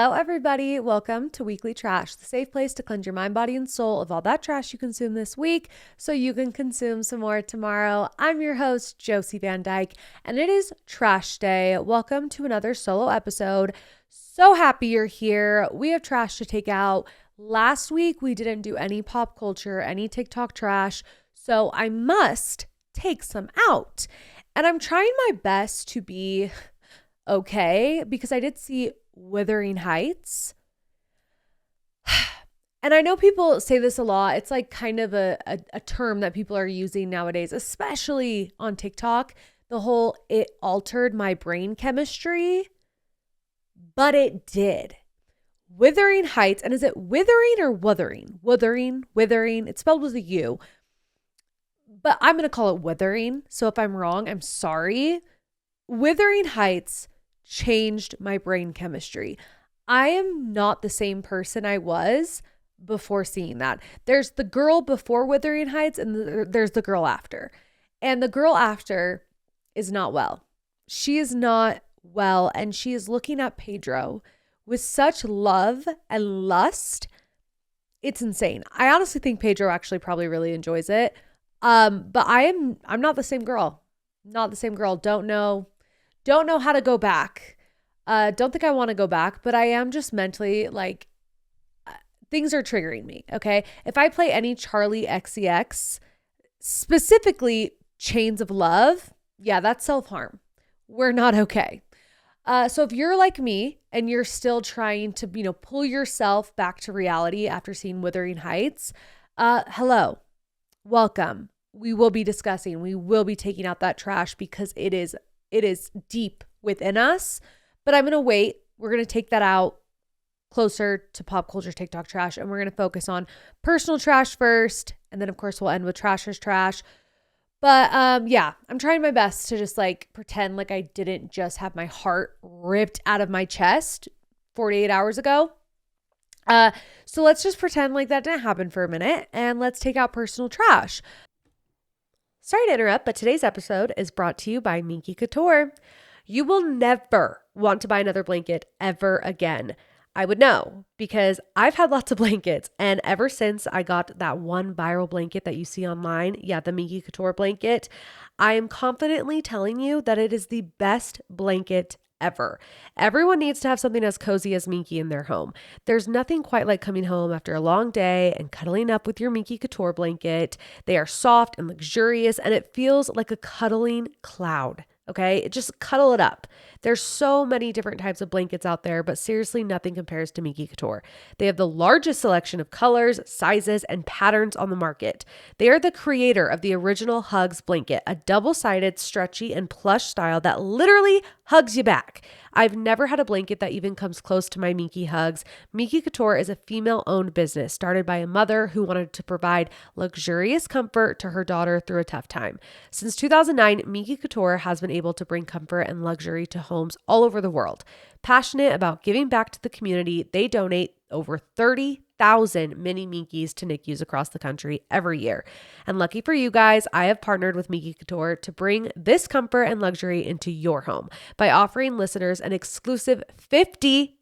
Hello, everybody. Welcome to Weekly Trash, the safe place to cleanse your mind, body, and soul of all that trash you consume this week so you can consume some more tomorrow. I'm your host, Josie Van Dyke, and it is Trash Day. Welcome to another solo episode. So happy you're here. We have trash to take out. Last week, we didn't do any pop culture, any TikTok trash, so I must take some out. And I'm trying my best to be okay because I did see Wuthering Heights. And I know people say this a lot. It's like kind of a term that people are using nowadays, especially on TikTok. The whole "it altered my brain chemistry," but it did. Wuthering Heights, and is it withering or wuthering? Withering. It's spelled with a U, but I'm going to call it withering. So if I'm wrong, I'm sorry. Wuthering Heights changed my brain chemistry. I am not the same person I was before seeing that. There's the girl before Wuthering Heights and there's the girl after. And the girl after is not well. She is not well, and she is looking at Pedro with such love and lust. It's insane. I honestly think Pedro actually probably really enjoys it. But I'm not the same girl. Not the same girl. Don't know how to go back. Don't think I want to go back, but I am just mentally like, things are triggering me. Okay. If I play any Charlie XCX, specifically Chains of Love, yeah, that's self-harm. We're not okay. So if you're like me and you're still trying to, pull yourself back to reality after seeing Wuthering Heights, hello, welcome. We will be taking out that trash because it is deep within us, but I'm going to wait. We're going to take that out closer to pop culture TikTok trash, and we're going to focus on personal trash first. And then of course we'll end with Trasher's trash. But yeah, I'm trying my best to just like pretend like I didn't just have my heart ripped out of my chest 48 hours ago. So let's just pretend like that didn't happen for a minute, and let's take out personal trash. Sorry to interrupt, but today's episode is brought to you by Minky Couture. You will never want to buy another blanket ever again. I would know because I've had lots of blankets, and ever since I got that one viral blanket that you see online, the Minky Couture blanket, I am confidently telling you that it is the best blanket ever. Everyone needs to have something as cozy as Minky in their home. There's nothing quite like coming home after a long day and cuddling up with your Minky Couture blanket. They are soft and luxurious, and it feels like a cuddling cloud. Okay, just cuddle it up. There's so many different types of blankets out there, but seriously, nothing compares to Minky Couture. They have the largest selection of colors, sizes, and patterns on the market. They are the creator of the original Hugs blanket, a double-sided, stretchy, and plush style that literally hugs you back. I've never had a blanket that even comes close to my Minky Hugs. Minky Couture is a female-owned business started by a mother who wanted to provide luxurious comfort to her daughter through a tough time. Since 2009, Minky Couture has been able to bring comfort and luxury to homes all over the world. Passionate about giving back to the community, they donate over 30,000 mini Minkies to NICUs across the country every year. And lucky for you guys, I have partnered with Minky Couture to bring this comfort and luxury into your home by offering listeners an exclusive 50%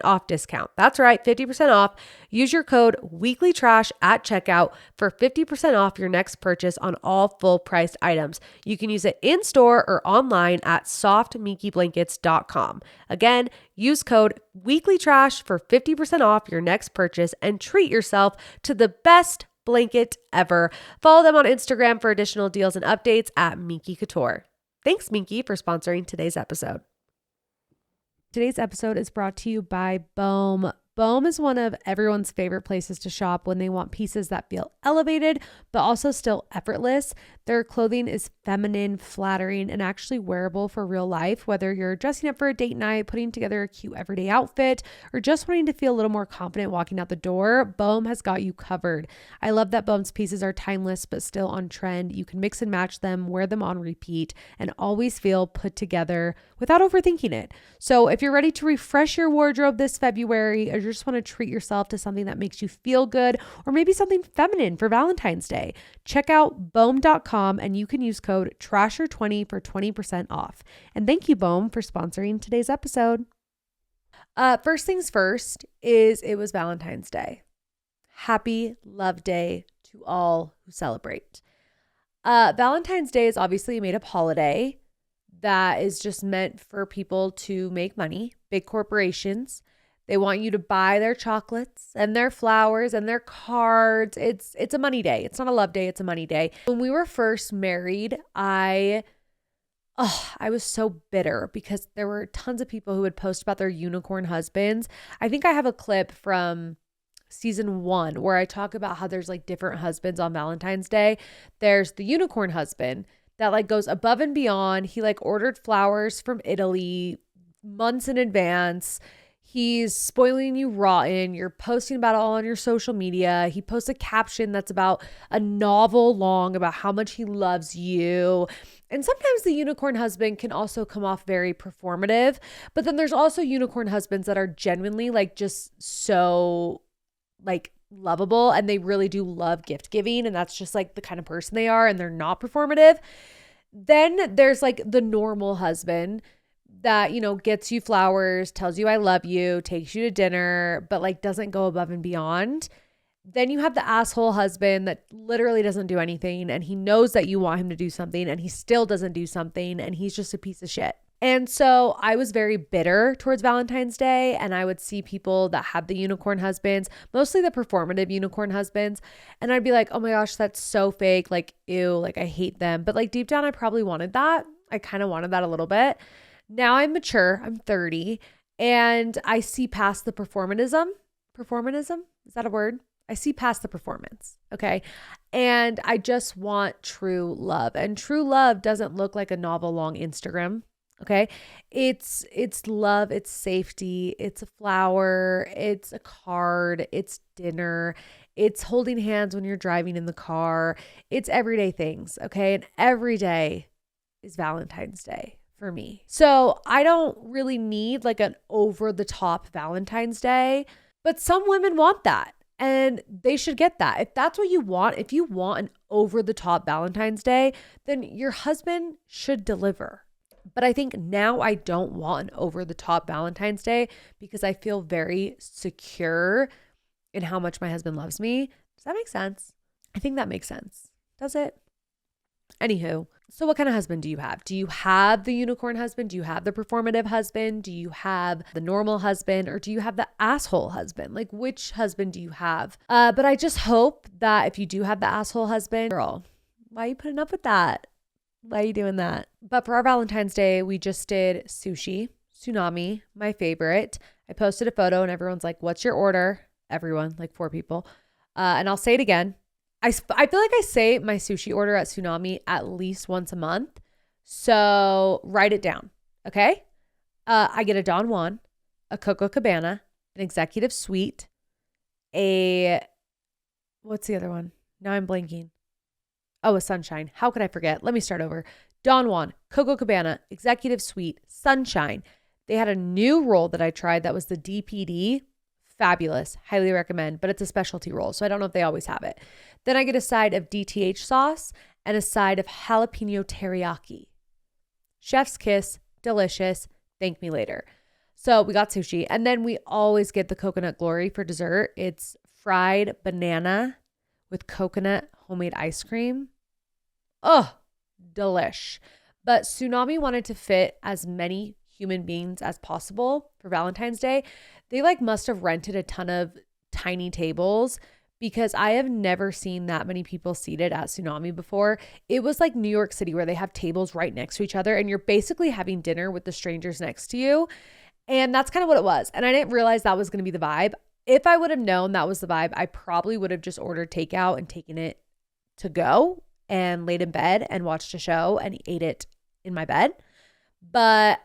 off discount. That's right, 50% off. Use your code WEEKLYTRASH at checkout for 50% off your next purchase on all full-priced items. You can use it in-store or online at softminkyblankets.com. Again, use code WEEKLYTRASH for 50% off your next purchase and treat yourself to the best blanket ever. Follow them on Instagram for additional deals and updates at Minky Couture. Thanks, Minky, for sponsoring today's episode. Today's episode is brought to you by Bohm. Bohm is one of everyone's favorite places to shop when they want pieces that feel elevated, but also still effortless. Their clothing is feminine, flattering, and actually wearable for real life, whether you're dressing up for a date night, putting together a cute everyday outfit, or just wanting to feel a little more confident walking out the door. Bohm has got you covered. I love that Bohm's pieces are timeless, but still on trend. You can mix and match them, wear them on repeat, and always feel put together without overthinking it. So if you're ready to refresh your wardrobe this February, or you just want to treat yourself to something that makes you feel good, or maybe something feminine for Valentine's Day, check out bohm.com and you can use code TRASHER20 for 20% off. And thank you, Bohm, for sponsoring today's episode. First things first is it was Valentine's Day. Happy Love Day to all who celebrate. Valentine's Day is obviously a made up holiday that is just meant for people to make money, big corporations. They want you to buy their chocolates and their flowers and their cards. It's a money day. It's not a love day, it's a money day. When we were first married, I was so bitter because there were tons of people who would post about their unicorn husbands. I think I have a clip from season 1 where I talk about how there's like different husbands on Valentine's Day. There's the unicorn husband that like goes above and beyond. He like ordered flowers from Italy months in advance. He's spoiling you rotten. You're posting about it all on your social media. He posts a caption that's about a novel long about how much he loves you. And sometimes the unicorn husband can also come off very performative. But then there's also unicorn husbands that are genuinely like just so like lovable, and they really do love gift giving, and that's just like the kind of person they are, and they're not performative. Then there's like the normal husband that, you know, gets you flowers, tells you I love you, takes you to dinner, but like doesn't go above and beyond. Then you have the asshole husband that literally doesn't do anything, and he knows that you want him to do something and he still doesn't do something, and he's just a piece of shit. And so I was very bitter towards Valentine's Day, and I would see people that had the unicorn husbands, mostly the performative unicorn husbands, and I'd be like, oh my gosh, that's so fake. Like, ew, like I hate them. But like deep down, I probably wanted that. I kind of wanted that a little bit. Now I'm mature, I'm 30, and I see past the performatism. Performatism? Is that a word? I see past the performance. Okay. And I just want true love. And true love doesn't look like a novel long Instagram. Okay. It's love, it's safety, it's a flower, it's a card, it's dinner, it's holding hands when you're driving in the car. It's everyday things. Okay. And every day is Valentine's Day for me. So I don't really need like an over the top Valentine's Day, but some women want that. And they should get that. If that's what you want, if you want an over the top Valentine's Day, then your husband should deliver. But I think now I don't want an over the top Valentine's Day because I feel very secure in how much my husband loves me. Does that make sense? I think that makes sense. Does it? Anywho, so what kind of husband do you have? Do you have the unicorn husband? Do you have the performative husband? Do you have the normal husband? Or do you have the asshole husband? Like, which husband do you have? But I just hope that if you do have the asshole husband, girl, why are you putting up with that? Why are you doing that? But for our Valentine's Day, we just did sushi, tsunami, my favorite. I posted a photo and everyone's like, what's your order? Everyone, like 4 people. And I'll say it again. I feel like I say my sushi order at Tsunami at least once a month. So write it down. Okay. I get a Don Juan, a Coco Cabana, an executive suite, what's the other one? Now I'm blanking. Oh, a Sunshine. How could I forget? Let me start over. Don Juan, Coco Cabana, executive suite, Sunshine. They had a new roll that I tried that was the DPD. Fabulous. Highly recommend, but it's a specialty roll, so I don't know if they always have it. Then I get a side of DTH sauce and a side of jalapeno teriyaki. Chef's kiss, delicious. Thank me later. So we got sushi, and then we always get the coconut glory for dessert. It's fried banana with coconut homemade ice cream. Oh, delish. But Tsunami wanted to fit as many human beings as possible for Valentine's Day. They like must have rented a ton of tiny tables because I have never seen that many people seated at Tsunami before. It was like New York City where they have tables right next to each other and you're basically having dinner with the strangers next to you. And that's kind of what it was. And I didn't realize that was going to be the vibe. If I would have known that was the vibe, I probably would have just ordered takeout and taken it to go and laid in bed and watched a show and ate it in my bed. But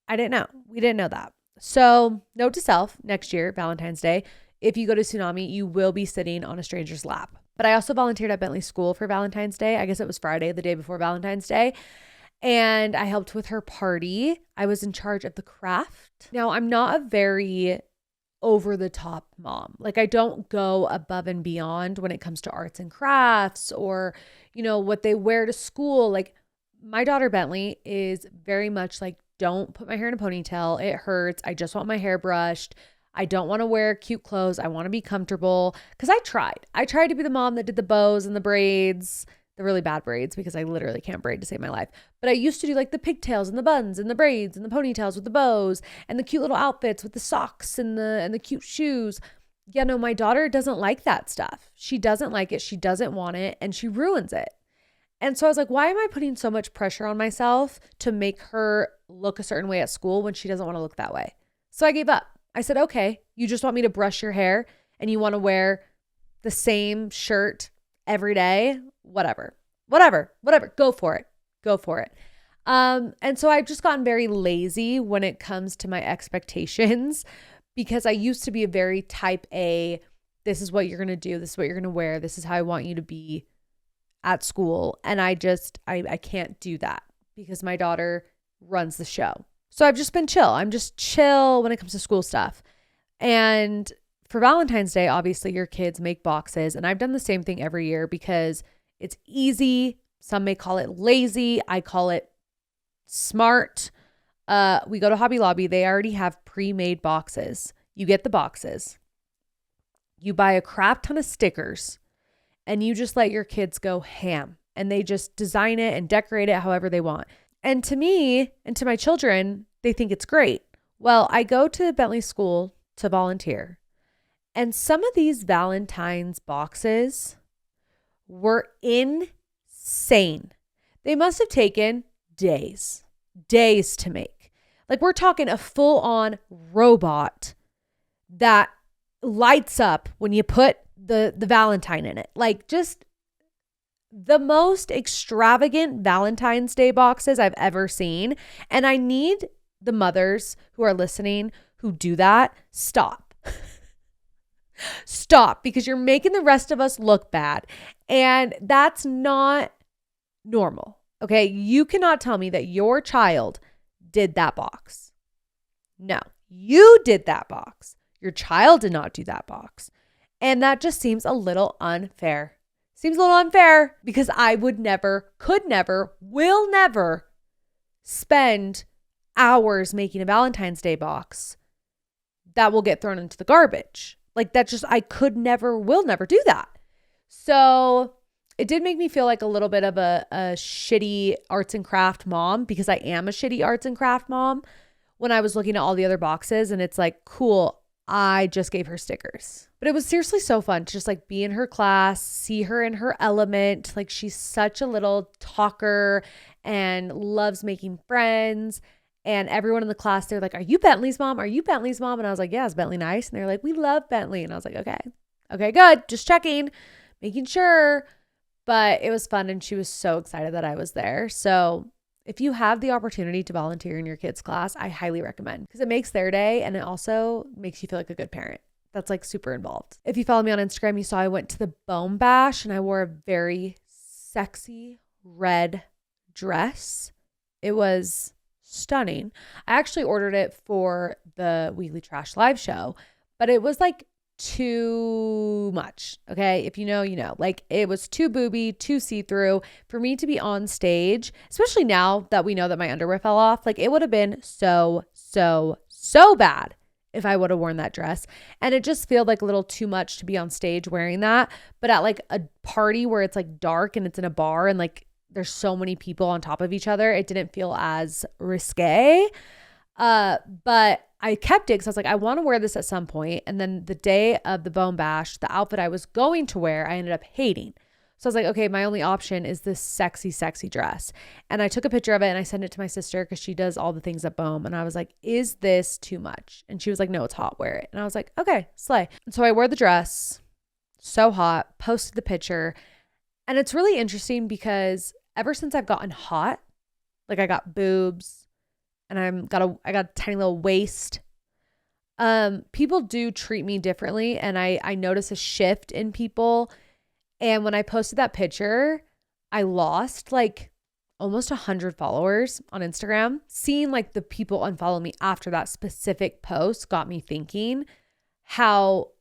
I didn't know. We didn't know that. So note to self, next year, Valentine's Day, if you go to Tsunami, you will be sitting on a stranger's lap. But I also volunteered at Bentley School for Valentine's Day. I guess it was Friday, the day before Valentine's Day. And I helped with her party. I was in charge of the craft. Now, I'm not a very over the top mom. Like I don't go above and beyond when it comes to arts and crafts or, you know, what they wear to school. Like my daughter Bentley is very much like don't put my hair in a ponytail. It hurts. I just want my hair brushed. I don't want to wear cute clothes. I want to be comfortable. Because I tried. I tried to be the mom that did the bows and the braids, the really bad braids, because I literally can't braid to save my life. But I used to do like the pigtails and the buns and the braids and the ponytails with the bows and the cute little outfits with the socks and the cute shoes. Yeah, no, my daughter doesn't like that stuff. She doesn't like it. She doesn't want it, and she ruins it. And so I was like, why am I putting so much pressure on myself to make her look a certain way at school when she doesn't want to look that way? So I gave up. I said, okay, you just want me to brush your hair and you want to wear the same shirt every day? Whatever. Go for it. And so I've just gotten very lazy when it comes to my expectations, because I used to be a very type A, this is what you're going to do. This is what you're going to wear. This is how I want you to be at school. And I can't do that because my daughter runs the show. So I've just been chill. I'm just chill when it comes to school stuff. And for Valentine's Day, obviously your kids make boxes, and I've done the same thing every year because it's easy. Some may call it lazy. I call it smart. We go to Hobby Lobby. They already have pre-made boxes. You get the boxes. You buy a crap ton of stickers, and you just let your kids go ham, and they just design it and decorate it however they want. And to me and to my children, they think it's great. Well, I go to Bentley School to volunteer, and some of these Valentine's boxes were insane. They must have taken days to make. Like, we're talking a full-on robot that lights up when you put the Valentine in it. Like, just the most extravagant Valentine's Day boxes I've ever seen. And I need the mothers who are listening who do that, stop. Stop, because you're making the rest of us look bad. And that's not normal. Okay. You cannot tell me that your child did that box. No, you did that box. Your child did not do that box. And that just seems a little unfair. Seems a little unfair because I would never, could never, will never spend hours making a Valentine's Day box that will get thrown into the garbage. Like, that just, I could never, will never do that. So it did make me feel like a little bit of a shitty arts and craft mom, because I am a shitty arts and craft mom, when I was looking at all the other boxes, and it's like, cool, I just gave her stickers. But it was seriously so fun to just like be in her class, see her in her element. Like, she's such a little talker and loves making friends. And everyone in the class, they're like, are you Bentley's mom? Are you Bentley's mom? And I was like, yeah, is Bentley nice? And they're like, we love Bentley. And I was like, okay, good. Just checking, making sure. But it was fun, and she was so excited that I was there. So if you have the opportunity to volunteer in your kids' class, I highly recommend, because it makes their day, and it also makes you feel like a good parent. That's like super involved. If you follow me on Instagram, you saw I went to the Bone Bash, and I wore a very sexy red dress. It was stunning. I actually ordered it for the Weekly Trash live show, but it was like too much. Okay. If you know, you know, like, it was too booby, too see-through for me to be on stage, especially now that we know that my underwear fell off. Like, it would have been so bad if I would have worn that dress. And it just felt like a little too much to be on stage wearing that. But at like a party where it's like dark and it's in a bar and like there's so many people on top of each other, it didn't feel as risque. But I kept it because I was like, I want to wear this at some point. And then the day of the Bone Bash, the outfit I was going to wear, I ended up hating. So I was like, okay, my only option is this sexy dress. And I took a picture of it and I sent it to my sister because she does all the things at Bone. And I was like, is this too much? And she was like, no, it's hot, wear it. And I was like, okay, slay. And so I wore the dress, so hot, posted the picture. And it's really interesting because ever since I've gotten hot, like, I got boobs, and I got a tiny little waist. People do treat me differently, and I notice a shift in people. And when I posted that picture, I lost like almost 100 followers on Instagram. Seeing like the people unfollow me after that specific post got me thinking how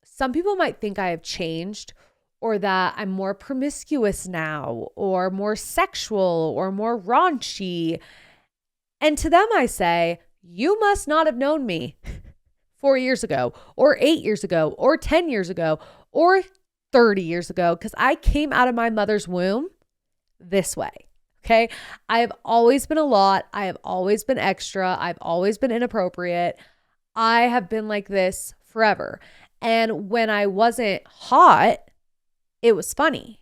some people might think I have changed, or that I'm more promiscuous now, or more sexual, or more raunchy. And to them, I say, you must not have known me 4 years ago, or 8 years ago, or 10 years ago, or 30 years ago, because I came out of my mother's womb this way. Okay. I have always been a lot. I have always been extra. I've always been inappropriate. I have been like this forever. And when I wasn't hot, it was funny.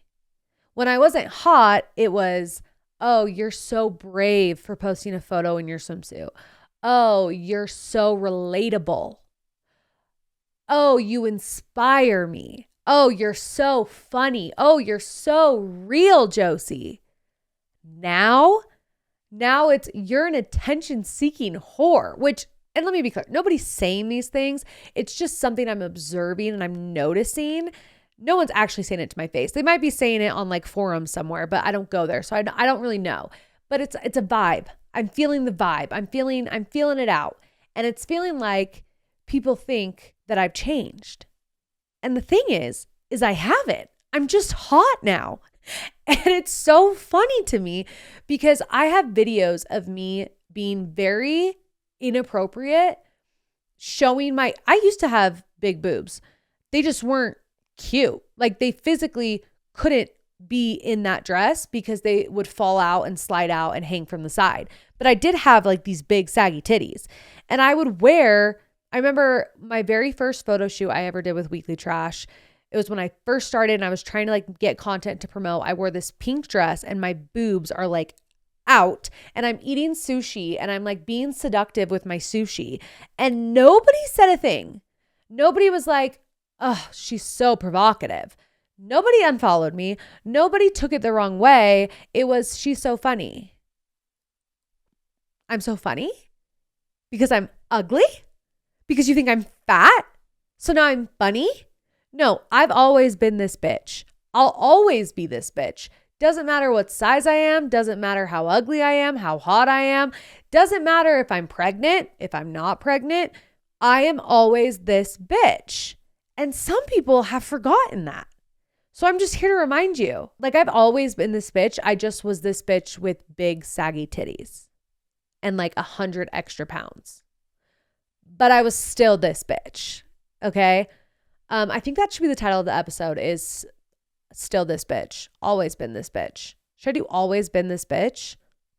When I wasn't hot, it was, oh, you're so brave for posting a photo in your swimsuit. Oh, you're so relatable. Oh, you inspire me. Oh, you're so funny. Oh, you're so real, Josie. Now it's you're an attention-seeking whore, which, and let me be clear, nobody's saying these things. It's just something I'm observing and I'm noticing. No one's actually saying it to my face. They might be saying it on like forums somewhere, but I don't go there. So I don't really know. But it's a vibe. I'm feeling the vibe. I'm feeling it out. And it's feeling like people think that I've changed. And the thing is I haven't. I'm just hot now. And it's so funny to me because I have videos of me being very inappropriate, showing I used to have big boobs. They just weren't cute. Like they physically couldn't be in that dress because they would fall out and slide out and hang from the side. But I did have like these big saggy titties. And I remember my very first photo shoot I ever did with Weekly Trash. It was when I first started and I was trying to like get content to promote. I wore this pink dress and my boobs are like out and I'm eating sushi and I'm like being seductive with my sushi and nobody said a thing. Nobody was like, oh, she's so provocative. Nobody unfollowed me. Nobody took it the wrong way. It was, she's so funny. I'm so funny because I'm ugly? Because you think I'm fat? So now I'm funny? No, I've always been this bitch. I'll always be this bitch. Doesn't matter what size I am. Doesn't matter how ugly I am, how hot I am. Doesn't matter if I'm pregnant, if I'm not pregnant. I am always this bitch. And some people have forgotten that. So I'm just here to remind you. Like I've always been this bitch. I just was this bitch with big saggy titties and like 100 extra pounds. But I was still this bitch. Okay. I think that should be the title of the episode is Still This Bitch. Always been this bitch. Should I do always been this bitch?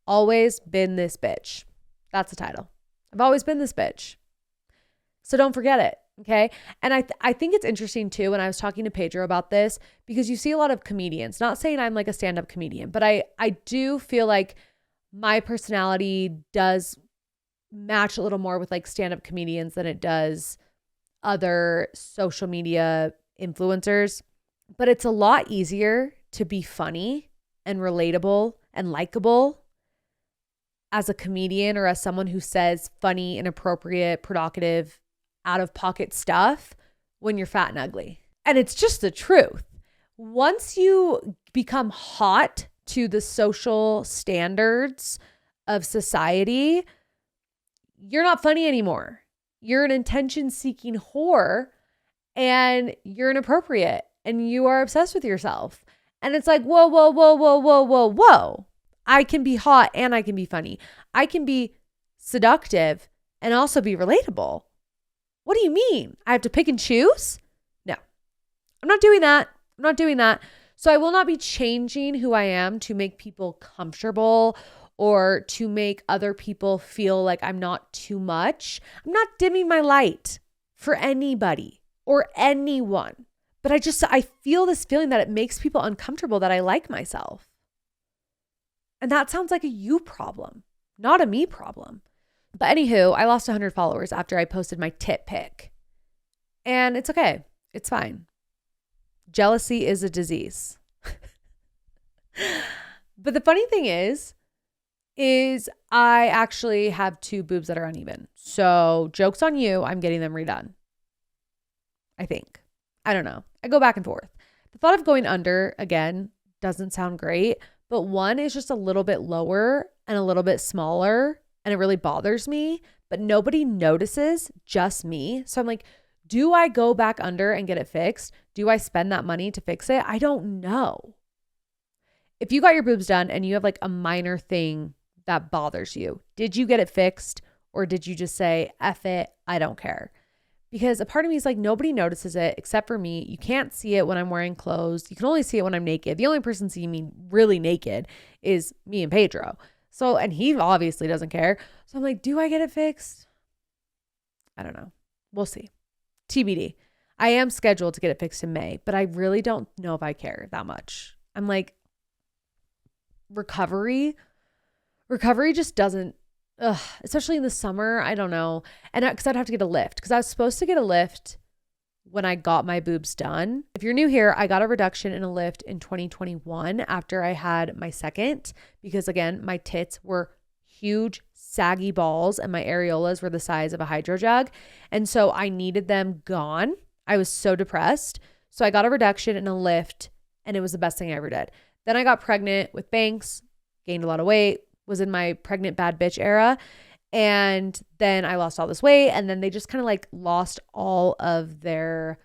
Always been this bitch. That's the title. I've always been this bitch. So don't forget it. Okay. And I think it's interesting too. When I was talking to Pedro about this, because you see a lot of comedians, not saying I'm like a stand-up comedian, but I do feel like my personality does match a little more with like stand-up comedians than it does other social media influencers, but it's a lot easier to be funny and relatable and likable as a comedian or as someone who says funny, inappropriate, provocative, out of pocket stuff when you're fat and ugly. And it's just the truth. Once you become hot to the social standards of society, you're not funny anymore. You're an attention-seeking whore and you're inappropriate and you are obsessed with yourself. And it's like, whoa, whoa, whoa, whoa, whoa, whoa, whoa. I can be hot and I can be funny. I can be seductive and also be relatable. What do you mean? I have to pick and choose? No, I'm not doing that. I'm not doing that. So I will not be changing who I am to make people comfortable or to make other people feel like I'm not too much. I'm not dimming my light for anybody or anyone. But I feel this feeling that it makes people uncomfortable that I like myself. And that sounds like a you problem, not a me problem. But anywho, I lost 100 followers after I posted my tit pic. And it's okay. It's fine. Jealousy is a disease. But the funny thing is I actually have 2 boobs that are uneven. So joke's on you. I'm getting them redone. I think. I don't know. I go back and forth. The thought of going under again doesn't sound great, but one is just a little bit lower and a little bit smaller and it really bothers me, but nobody notices, just me. So I'm like, do I go back under and get it fixed? Do I spend that money to fix it? I don't know. If you got your boobs done and you have like a minor thing that bothers you. Did you get it fixed, or did you just say, F it, I don't care? Because a part of me is like, nobody notices it except for me. You can't see it when I'm wearing clothes. You can only see it when I'm naked. The only person seeing me really naked is me and Pedro. So, and he obviously doesn't care. So I'm like, do I get it fixed? I don't know. We'll see. TBD. I am scheduled to get it fixed in May, but I really don't know if I care that much. I'm like, recovery just doesn't, especially in the summer. I don't know. And because I'd have to get a lift, because I was supposed to get a lift when I got my boobs done. If you're new here, I got a reduction in a lift in 2021 after I had my second, because again, my tits were huge, saggy balls and my areolas were the size of a hydro jug. And so I needed them gone. I was so depressed. So I got a reduction in a lift and it was the best thing I ever did. Then I got pregnant with Banks, gained a lot of weight, was in my pregnant bad bitch era. And then I lost all this weight, and then they just kind of like lost all of their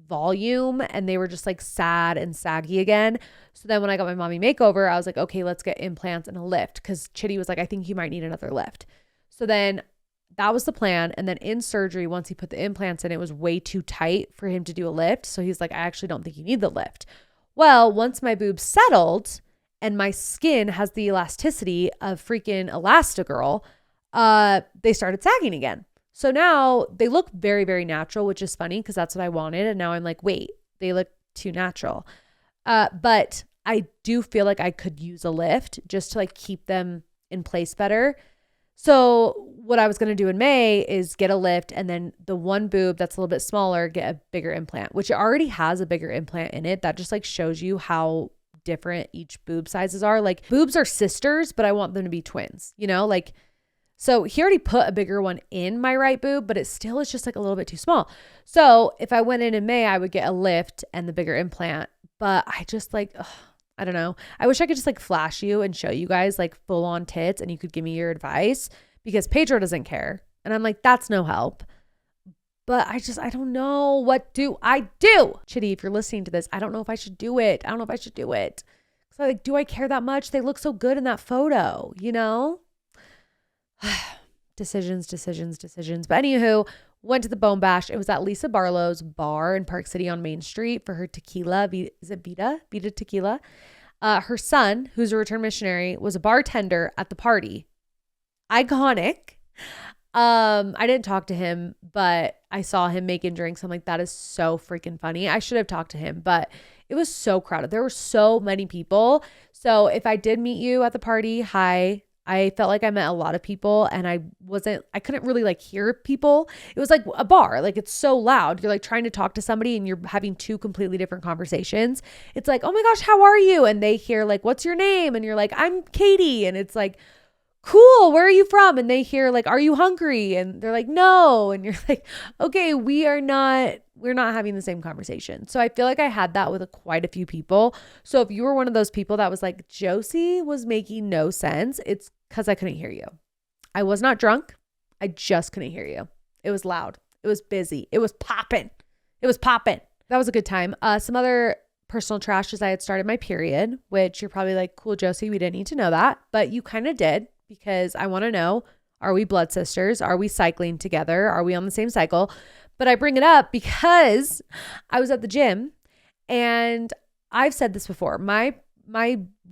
volume and they were just like sad and saggy again. So then when I got my mommy makeover, I was like, okay, let's get implants and a lift, because Chitty was like, I think you might need another lift. So then that was the plan. And then in surgery, once he put the implants in, it was way too tight for him to do a lift. So he's like, I actually don't think you need the lift. Well, once my boobs settled and my skin has the elasticity of freaking Elastigirl, they started sagging again. So now they look very, very natural, which is funny because that's what I wanted. And now I'm like, wait, they look too natural. But I do feel like I could use a lift just to like keep them in place better. So what I was going to do in May is get a lift, and then the one boob that's a little bit smaller, get a bigger implant, which already has a bigger implant in it. That just like shows you how different each boob sizes are. Like boobs are sisters, but I want them to be twins, you know, like, so he already put a bigger one in my right boob, but it still is just like a little bit too small. So if I went in May, I would get a lift and the bigger implant, but I just like, I don't know. I wish I could just like flash you and show you guys like full on tits and you could give me your advice, because Pedro doesn't care. And I'm like, that's no help. But I don't know. What do I do? Chitty, if you're listening to this, I don't know if I should do it. I don't know if I should do it. So like, do I care that much? They look so good in that photo, you know? Decisions. But anywho, went to the Bone Bash. It was at Lisa Barlow's bar in Park City on Main Street for her tequila. Is it Vita tequila? Her son, who's a return missionary, was a bartender at the party. Iconic. I didn't talk to him, but I saw him making drinks. I'm like, that is so freaking funny. I should have talked to him, but it was so crowded. There were so many people. So if I did meet you at the party, hi. I felt like I met a lot of people, and I couldn't really like hear people. It was like a bar. Like it's so loud. You're like trying to talk to somebody and you're having two completely different conversations. It's like, oh my gosh, how are you? And they hear like, what's your name? And you're like, I'm Katie. And it's like, cool, where are you from? And they hear like, are you hungry? And they're like, no. And you're like, okay, we're not having the same conversation. So I feel like I had that with quite a few people. So if you were one of those people that was like, Josie was making no sense, it's because I couldn't hear you. I was not drunk. I just couldn't hear you. It was loud. It was busy. It was popping. That was a good time. Some other personal trash is I had started my period, which you're probably like, cool, Josie, we didn't need to know that. But you kind of did, because I want to know, are we blood sisters? Are we cycling together? Are we on the same cycle? But I bring it up because I was at the gym, and I've said this before. My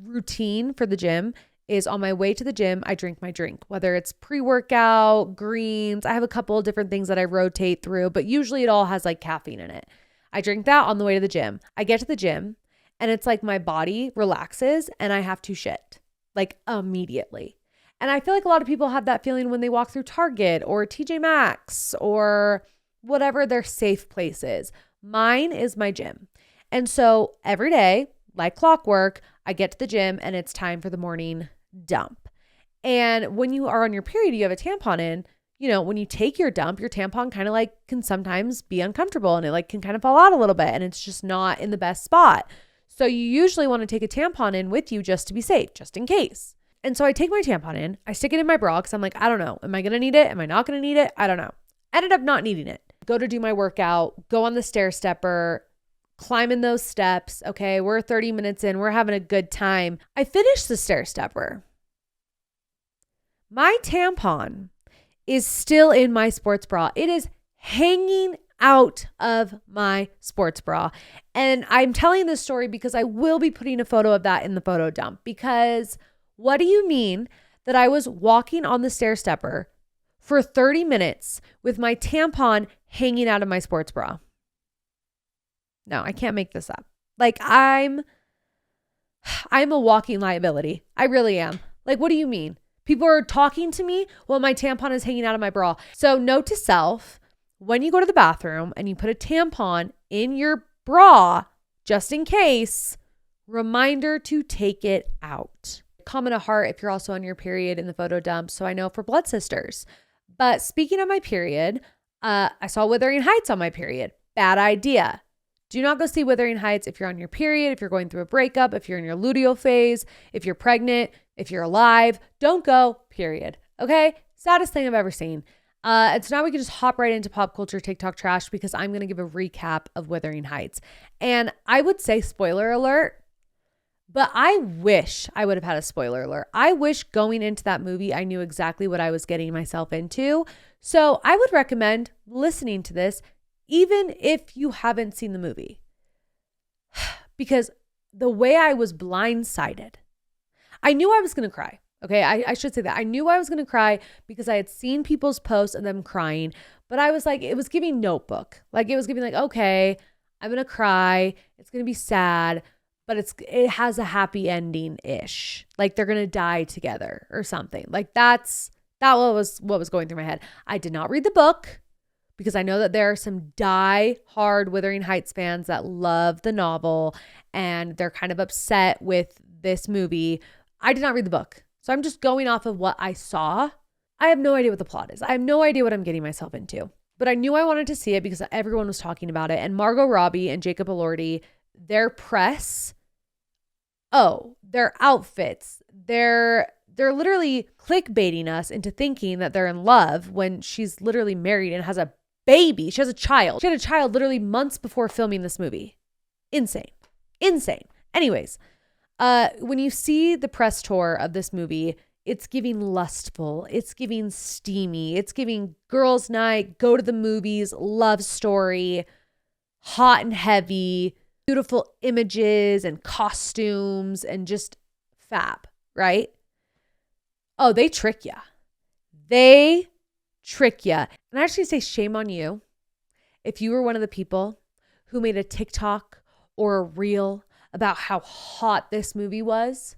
routine for the gym is on my way to the gym, I drink my drink, whether it's pre-workout, greens. I have a couple of different things that I rotate through, but usually it all has like caffeine in it. I drink that on the way to the gym. I get to the gym and it's like my body relaxes and I have to shit like immediately. And I feel like a lot of people have that feeling when they walk through Target or TJ Maxx or whatever their safe place is. Mine is my gym. And so every day, like clockwork, I get to the gym and it's time for the morning dump. And when you are on your period, you have a tampon in, you know, when you take your dump, your tampon kind of like can sometimes be uncomfortable and it like can kind of fall out a little bit and it's just not in the best spot. So you usually want to take a tampon in with you just to be safe, just in case. And so I take my tampon in, I stick it in my bra because I'm like, I don't know. Am I going to need it? Am I not going to need it? I don't know. Ended up not needing it. Go to do my workout, go on the stair stepper, climbing those steps. Okay, we're 30 minutes in. We're having a good time. I finished the stair stepper. My tampon is still in my sports bra. It is hanging out of my sports bra. And I'm telling this story because I will be putting a photo of that in the photo dump. Because what do you mean that I was walking on the stair stepper for 30 minutes with my tampon hanging out of my sports bra? No, I can't make this up. Like I'm a walking liability. I really am. Like, what do you mean? People are talking to me while my tampon is hanging out of my bra. So note to self, when you go to the bathroom and you put a tampon in your bra, just in case, reminder to take it out. Comment a heart if you're also on your period in the photo dump. So I know for blood sisters. But speaking of my period, I saw Wuthering Heights on my period. Bad idea. Do not go see Wuthering Heights if you're on your period, if you're going through a breakup, if you're in your luteal phase, if you're pregnant, if you're alive. Don't go, period. Okay? Saddest thing I've ever seen. And so now we can just hop right into pop culture TikTok trash because I'm going to give a recap of Wuthering Heights. And I would say spoiler alert, but I wish I would have had a spoiler alert. I wish going into that movie, I knew exactly what I was getting myself into. So I would recommend listening to this even if you haven't seen the movie. Because the way I was blindsided, I knew I was going to cry. Okay, I should say that. I knew I was going to cry because I had seen people's posts and them crying. But I was like, it was giving Notebook. Like it was giving like, okay, I'm going to cry. It's going to be sad. But it has a happy ending-ish. Like they're going to die together or something. Like that was what was going through my head. I did not read the book because I know that there are some die-hard Wuthering Heights fans that love the novel and they're kind of upset with this movie. I did not read the book. So I'm just going off of what I saw. I have no idea what the plot is. I have no idea what I'm getting myself into. But I knew I wanted to see it because everyone was talking about it. And Margot Robbie and Jacob Elordi, their press, their outfits, they're literally clickbaiting us into thinking that they're in love when she's literally married and has a baby. She has a child. She had a child literally months before filming this movie. Insane. Anyways, when you see the press tour of this movie, it's giving lustful, it's giving steamy, it's giving girls' night, go to the movies, love story, hot and heavy, beautiful images and costumes and just fab, right? Oh, they trick you. And I actually say shame on you if you were one of the people who made a TikTok or a reel about how hot this movie was.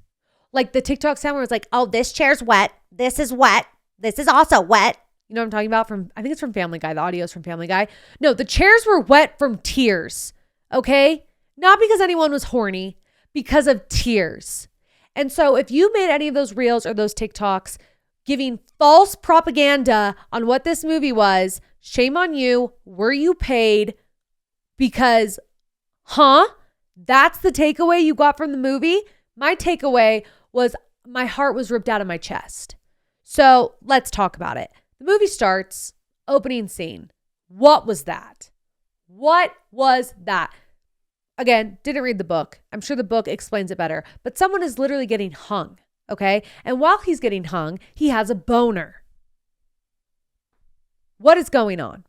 Like the TikTok sound where it's like, oh, this chair's wet. This is wet. This is also wet. You know what I'm talking about? I think it's from Family Guy. The audio is from Family Guy. No, the chairs were wet from tears. Okay? Not because anyone was horny, because of tears. And so if you made any of those reels or those TikToks giving false propaganda on what this movie was, shame on you. Were you paid? Because, that's the takeaway you got from the movie? My takeaway was my heart was ripped out of my chest. So let's talk about it. The movie starts, opening scene. What was that? Again, didn't read the book. I'm sure the book explains it better. But someone is literally getting hung, okay? And while he's getting hung, he has a boner. What is going on?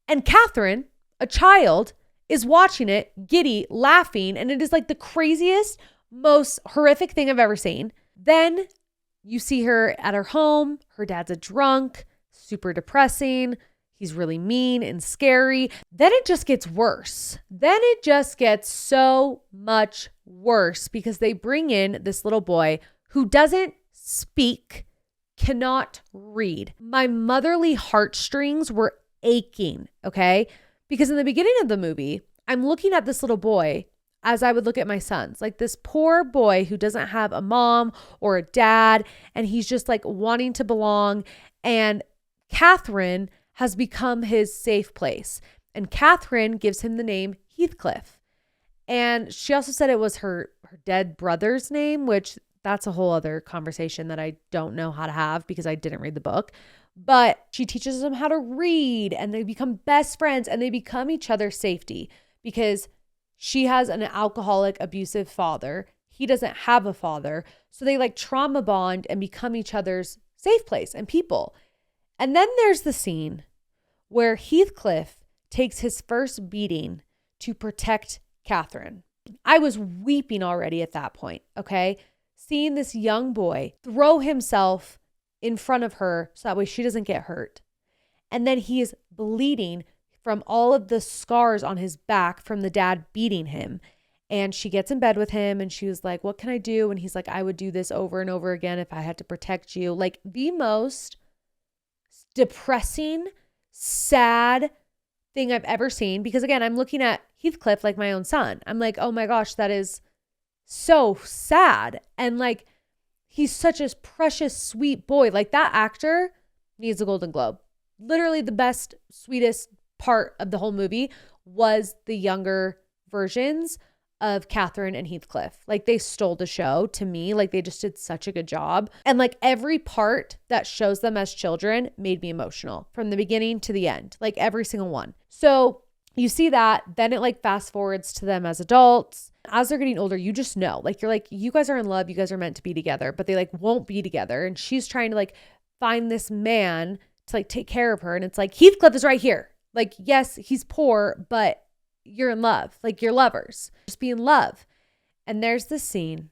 And Catherine, a child, is watching it, giddy, laughing, and it is like the craziest, most horrific thing I've ever seen. Then you see her at her home. Her dad's a drunk, super depressing. He's really mean and scary. Then it just gets worse. Then it just gets so much worse because they bring in this little boy who doesn't speak, cannot read. My motherly heartstrings were aching, okay? Because in the beginning of the movie, I'm looking at this little boy as I would look at my sons, like this poor boy who doesn't have a mom or a dad, and he's just like wanting to belong. And Catherine has become his safe place. And Catherine gives him the name Heathcliff. And she also said it was her dead brother's name, which that's a whole other conversation that I don't know how to have because I didn't read the book. But she teaches him how to read and they become best friends and they become each other's safety because she has an alcoholic, abusive father. He doesn't have a father. So they like trauma bond and become each other's safe place and people. And then there's the scene where Heathcliff takes his first beating to protect Catherine. I was weeping already at that point, okay? Seeing this young boy throw himself in front of her so that way she doesn't get hurt. And then he is bleeding from all of the scars on his back from the dad beating him. And she gets in bed with him and she was like, what can I do? And he's like, I would do this over and over again if I had to protect you. Like the most depressing, sad thing I've ever seen. Because again, I'm looking at Heathcliff like my own son. I'm like, oh my gosh, that is so sad. And like, he's such a precious, sweet boy. Like that actor needs a Golden Globe. Literally the best, sweetest part of the whole movie was the younger versions of Catherine and Heathcliff. Like they stole the show to me. Like they just did such a good job. And like every part that shows them as children made me emotional from the beginning to the end, like every single one. So you see that, then it like fast forwards to them as adults. As they're getting older, you just know, like, you're like, you guys are in love. You guys are meant to be together, but they like won't be together. And she's trying to like find this man to like take care of her. And it's like, Heathcliff is right here. Like, yes, he's poor, but you're in love. Like you're lovers. Just be in love. And there's this scene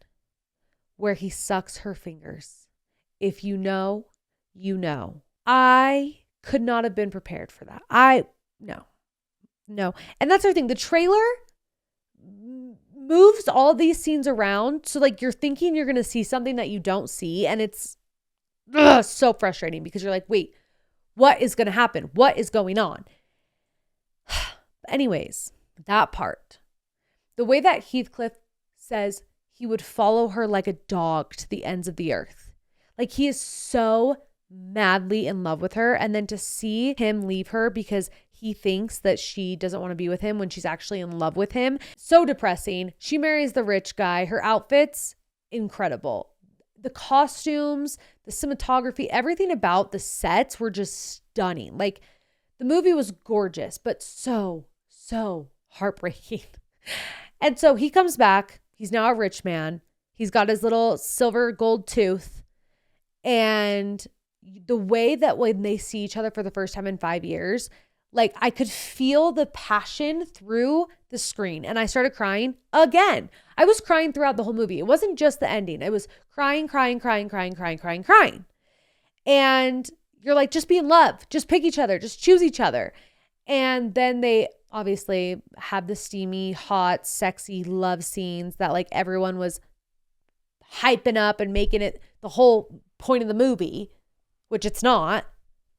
where he sucks her fingers. If you know, you know. I could not have been prepared for that. No. And that's the thing. The trailer moves all these scenes around. So like you're thinking you're going to see something that you don't see. And it's so frustrating because you're like, wait, what is going to happen? What is going on? Anyways, that part, the way that Heathcliff says he would follow her like a dog to the ends of the earth. Like he is so madly in love with her. And then to see him leave her because he thinks that she doesn't want to be with him when she's actually in love with him. So depressing. She marries the rich guy. Her outfits, incredible. The costumes, the cinematography, everything about the sets were just stunning. Like the movie was gorgeous, but so heartbreaking. And so he comes back. He's now a rich man. He's got his little silver gold tooth. And the way that when they see each other for the first time in 5 years, like I could feel the passion through the screen. And I started crying again. I was crying throughout the whole movie. It wasn't just the ending. It was crying. And you're like, just be in love. Just pick each other. Just choose each other. And then they obviously have the steamy, hot, sexy love scenes that like everyone was hyping up and making it the whole point of the movie, which it's not.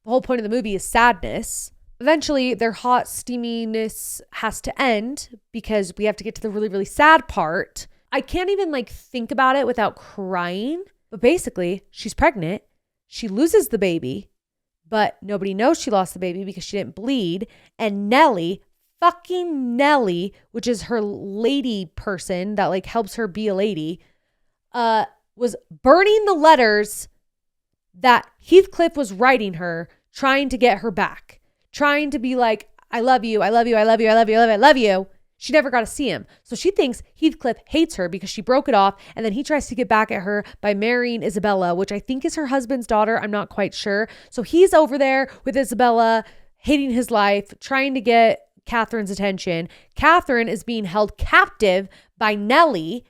The whole point of the movie is sadness. Eventually, their hot steaminess has to end because we have to get to the really, really sad part. I can't even like think about it without crying. But basically, she's pregnant. She loses the baby. But nobody knows she lost the baby because she didn't bleed. And Nellie, fucking Nellie, which is her lady person that like helps her be a lady, was burning the letters that Heathcliff was writing her, trying to get her back, trying to be like, I love you, I love you, I love you, I love you, I love you, I love you. She never got to see him. So she thinks Heathcliff hates her because she broke it off. And then he tries to get back at her by marrying Isabella, which I think is her husband's daughter. I'm not quite sure. So he's over there with Isabella, hating his life, trying to get Catherine's attention. Catherine is being held captive by Nellie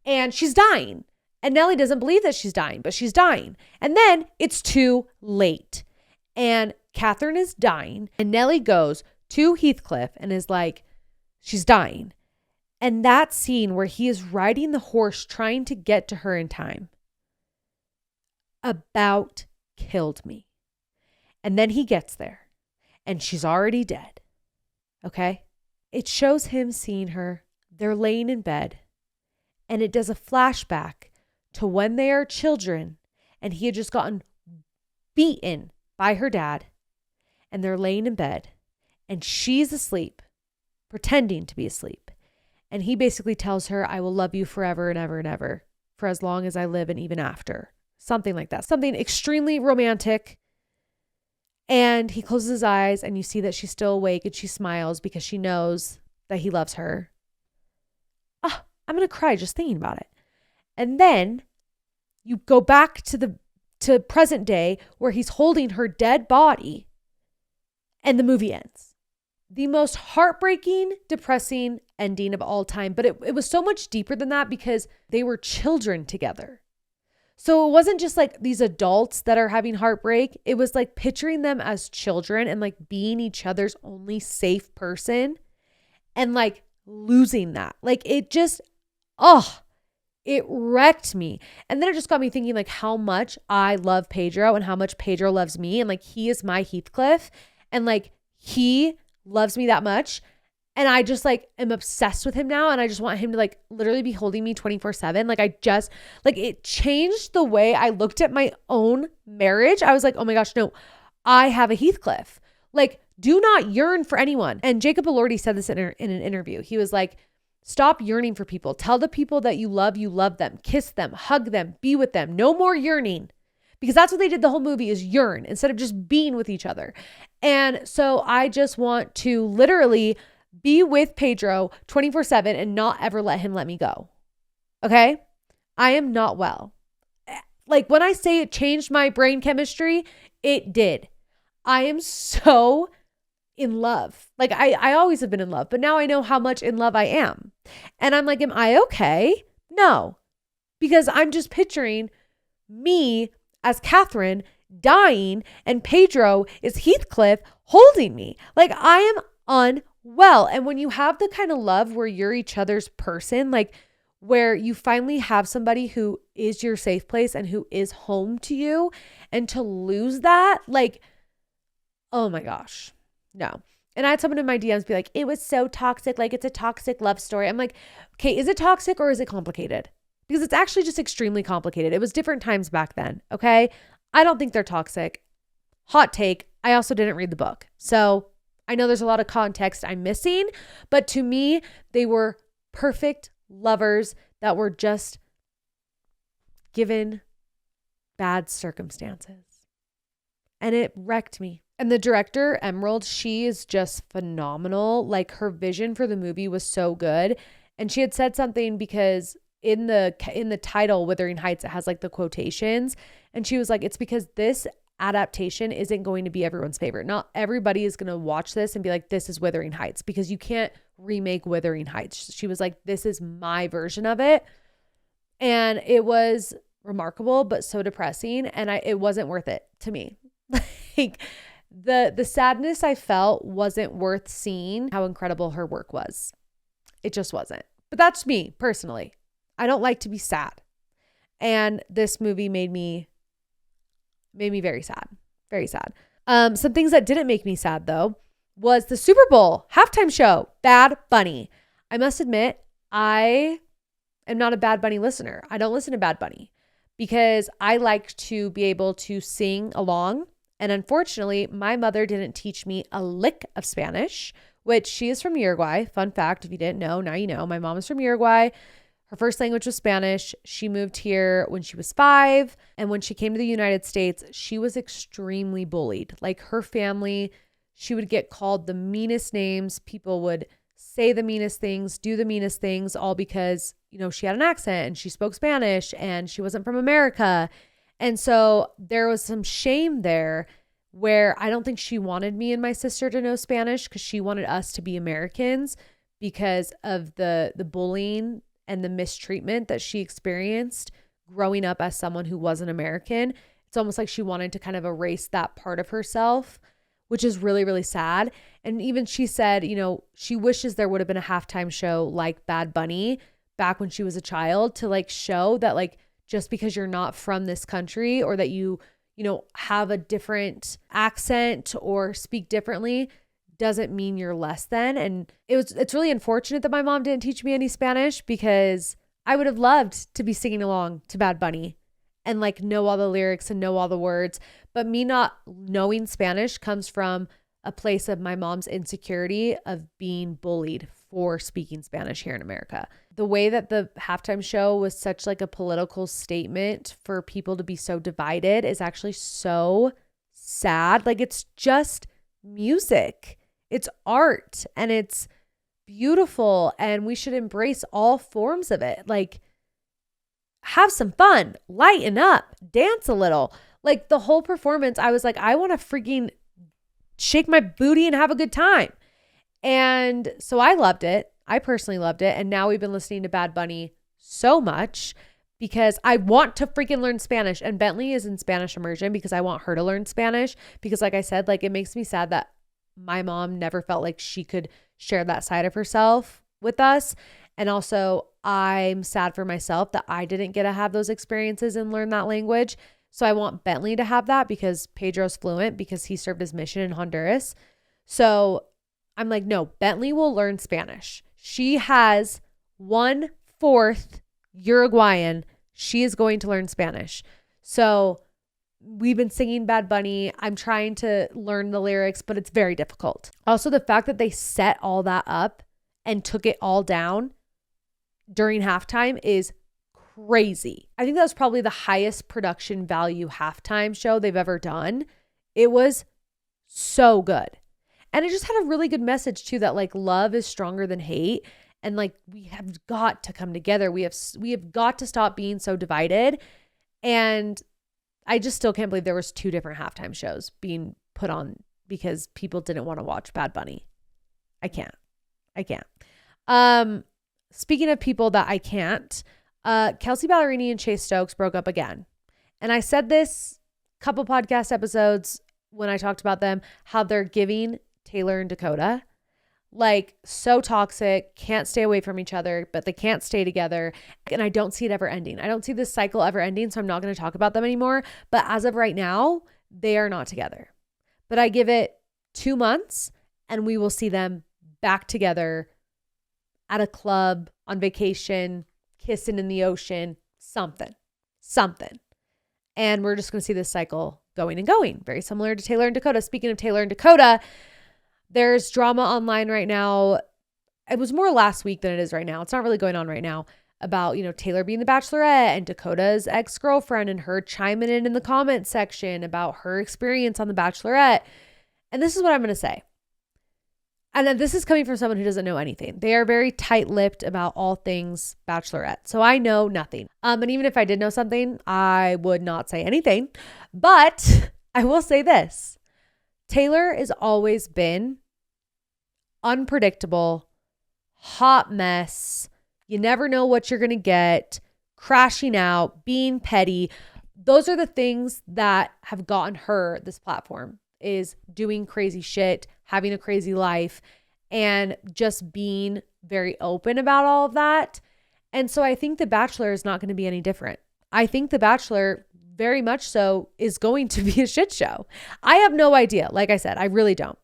and she's dying. And Nellie doesn't believe that she's dying, but she's dying. And then it's too late. And Catherine is dying. And Nellie goes to Heathcliff and is like, she's dying. And that scene where he is riding the horse trying to get to her in time about killed me. And then he gets there and she's already dead. Okay? It shows him seeing her. They're laying in bed. And it does a flashback to when they are children and he had just gotten beaten by her dad. And they're laying in bed and she's asleep, pretending to be asleep. And he basically tells her, I will love you forever and ever and ever, for as long as I live and even after. Something like that. Something extremely romantic. And he closes his eyes and you see that she's still awake and she smiles because she knows that he loves her. I'm going to cry just thinking about it. And then you go back to to present day where he's holding her dead body and the movie ends. The most heartbreaking, depressing ending of all time. But it was so much deeper than that because they were children together. So it wasn't just like these adults that are having heartbreak. It was like picturing them as children and like being each other's only safe person and like losing that. Like it just, it wrecked me. And then it just got me thinking like how much I love Pedro and how much Pedro loves me. And like he is my Heathcliff and like he loves me that much. And I just like am obsessed with him now. And I just want him to like literally be holding me 24/7. Like it changed the way I looked at my own marriage. I was like, oh my gosh, no, I have a Heathcliff. Like do not yearn for anyone. And Jacob Elordi said this in an interview. He was like, stop yearning for people. Tell the people that you love them, kiss them, hug them, be with them. No more yearning. Because that's what they did the whole movie is yearn instead of just being with each other. And so I just want to literally be with Pedro 24/7 and not ever let him let me go. Okay? I am not well. Like when I say it changed my brain chemistry, it did. I am so in love. Like I always have been in love, but now I know how much in love I am. And I'm like, am I okay? No. Because I'm just picturing me as Catherine dying and Pedro is Heathcliff holding me. Like I am unwell. And when you have the kind of love where you're each other's person, like where you finally have somebody who is your safe place and who is home to you, and to lose that, like, oh my gosh, no. And I had someone in my DMs be like, it was so toxic. Like it's a toxic love story. I'm like, okay, is it toxic or is it complicated? Because it's actually just extremely complicated. It was different times back then. Okay. I don't think they're toxic. Hot take. I also didn't read the book. So I know there's a lot of context I'm missing, but to me, they were perfect lovers that were just given bad circumstances. And it wrecked me. And the director, Emerald, she is just phenomenal. Like her vision for the movie was so good. And she had said something because in the title, Wuthering Heights, it has like the quotations. And she was like, it's because this adaptation isn't going to be everyone's favorite. Not everybody is going to watch this and be like, this is Wuthering Heights, because you can't remake Wuthering Heights. She was like, this is my version of it. And it was remarkable, but so depressing. And it wasn't worth it to me. Like the sadness I felt wasn't worth seeing how incredible her work was. It just wasn't. But that's me personally. I don't like to be sad. And this movie made me very sad. Very sad. Some things that didn't make me sad though was the Super Bowl halftime show, Bad Bunny. I must admit, I am not a Bad Bunny listener. I don't listen to Bad Bunny because I like to be able to sing along. And unfortunately, my mother didn't teach me a lick of Spanish, which she is from Uruguay. Fun fact, if you didn't know, now you know. My mom is from Uruguay. Her first language was Spanish. She moved here when she was 5. And when she came to the United States, she was extremely bullied. Like her family, she would get called the meanest names. People would say the meanest things, do the meanest things, all because, you know, she had an accent and she spoke Spanish and she wasn't from America. And so there was some shame there where I don't think she wanted me and my sister to know Spanish because she wanted us to be Americans because of the bullying and the mistreatment that she experienced growing up as someone who wasn't American. It's almost like she wanted to kind of erase that part of herself, which is really, really sad. And even she said, you know, she wishes there would have been a halftime show like Bad Bunny back when she was a child to like show that like just because you're not from this country or that you know, have a different accent or speak differently doesn't mean you're less than. And it's really unfortunate that my mom didn't teach me any Spanish because I would have loved to be singing along to Bad Bunny and like know all the lyrics and know all the words. But me not knowing Spanish comes from a place of my mom's insecurity of being bullied for speaking Spanish here in America. The way that the halftime show was such like a political statement for people to be so divided is actually so sad. Like it's just music. It's art and it's beautiful and we should embrace all forms of it. Like have some fun, lighten up, dance a little. Like the whole performance, I was like, I want to freaking shake my booty and have a good time. And so I loved it. I personally loved it. And now we've been listening to Bad Bunny so much because I want to freaking learn Spanish. And Bentley is in Spanish immersion because I want her to learn Spanish. Because like I said, like it makes me sad that my mom never felt like she could share that side of herself with us. And also I'm sad for myself that I didn't get to have those experiences and learn that language. So I want Bentley to have that because Pedro's fluent because he served his mission in Honduras. So I'm like, no, Bentley will learn Spanish. She has 1/4 Uruguayan. She is going to learn Spanish. So we've been singing Bad Bunny. I'm trying to learn the lyrics, but it's very difficult. Also, the fact that they set all that up and took it all down during halftime is crazy. I think that was probably the highest production value halftime show they've ever done. It was so good. And it just had a really good message too, that like love is stronger than hate. And like, we have got to come together. We have got to stop being so divided. And I just still can't believe there was 2 different halftime shows being put on because people didn't want to watch Bad Bunny. I can't. Speaking of people that I can't, Kelsea Ballerini and Chase Stokes broke up again. And I said this a couple podcast episodes when I talked about them, how they're giving Taylor and Dakota, like so toxic, can't stay away from each other, but they can't stay together. And I don't see it ever ending. I don't see this cycle ever ending. So I'm not going to talk about them anymore. But as of right now, they are not together. But I give it 2 months and we will see them back together at a club, on vacation, kissing in the ocean, something. And we're just going to see this cycle going and going. Very similar to Taylor and Dakota. Speaking of Taylor and Dakota, there's drama online right now. It was more last week than it is right now. It's not really going on right now about, Taylor being the Bachelorette and Dakota's ex-girlfriend and her chiming in the comment section about her experience on the Bachelorette. And this is what I'm going to say. And then this is coming from someone who doesn't know anything. They are very tight-lipped about all things Bachelorette. So I know nothing. And even if I did know something, I would not say anything. But I will say this. Taylor has always been unpredictable, hot mess. You never know what you're going to get, crashing out, being petty. Those are the things that have gotten her this platform, is doing crazy shit, having a crazy life, and just being very open about all of that. And so I think The Bachelor is not going to be any different. I think The Bachelor very much so is going to be a shit show. I have no idea. Like I said, I really don't.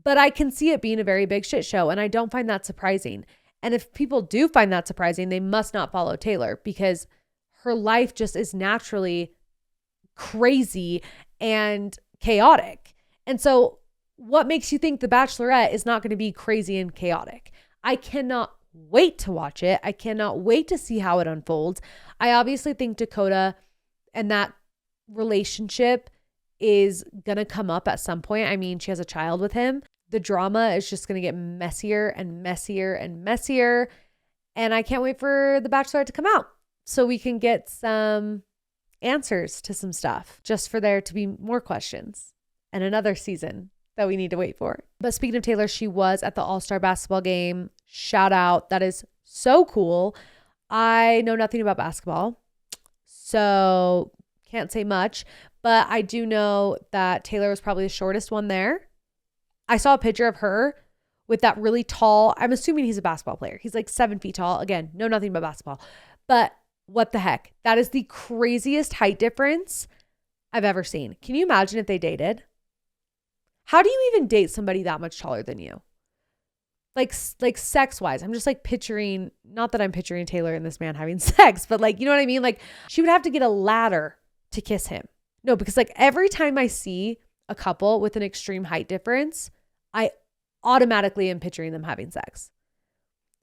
But I can see it being a very big shit show, and I don't find that surprising. And if people do find that surprising, they must not follow Taylor, because her life just is naturally crazy and chaotic. And so what makes you think The Bachelorette is not going to be crazy and chaotic? I cannot wait to watch it. I cannot wait to see how it unfolds. I obviously think Dakota and that relationship is going to come up at some point. I mean, she has a child with him. The drama is just going to get messier and messier and messier. And I can't wait for The Bachelorette to come out so we can get some answers to some stuff, just for there to be more questions and another season that we need to wait for. But speaking of Taylor, she was at the All-Star basketball game. Shout out. That is so cool. I know nothing about basketball, so can't say much, but I do know that Taylor was probably the shortest one there. I saw a picture of her with that really tall, I'm assuming he's a basketball player. He's like 7 feet tall. Again, know nothing about basketball, but what the heck? That is the craziest height difference I've ever seen. Can you imagine if they dated? How do you even date somebody that much taller than you? Like sex wise, I'm just like picturing, not that I'm picturing Taylor and this man having sex, but like, you know what I mean? Like she would have to get a ladder to kiss him. No, because like every time I see a couple with an extreme height difference, I automatically am picturing them having sex.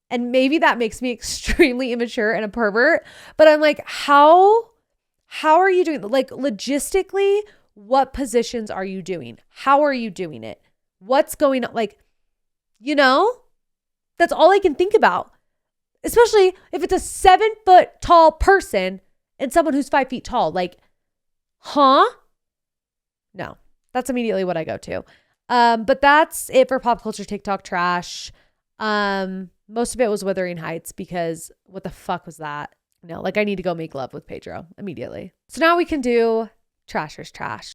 And maybe that makes me extremely immature and a pervert, but I'm like, how are you doing? Like logistically, what positions are you doing? How are you doing it? What's going on? Like, that's all I can think about, especially if it's a 7 foot tall person and someone who's 5 feet tall. Like, Huh? No, that's immediately what I go to. But that's it for pop culture TikTok trash. Most of it was Wuthering Heights because what the fuck was that? No, like I need to go make love with Pedro immediately. So now we can do Trasher's trash.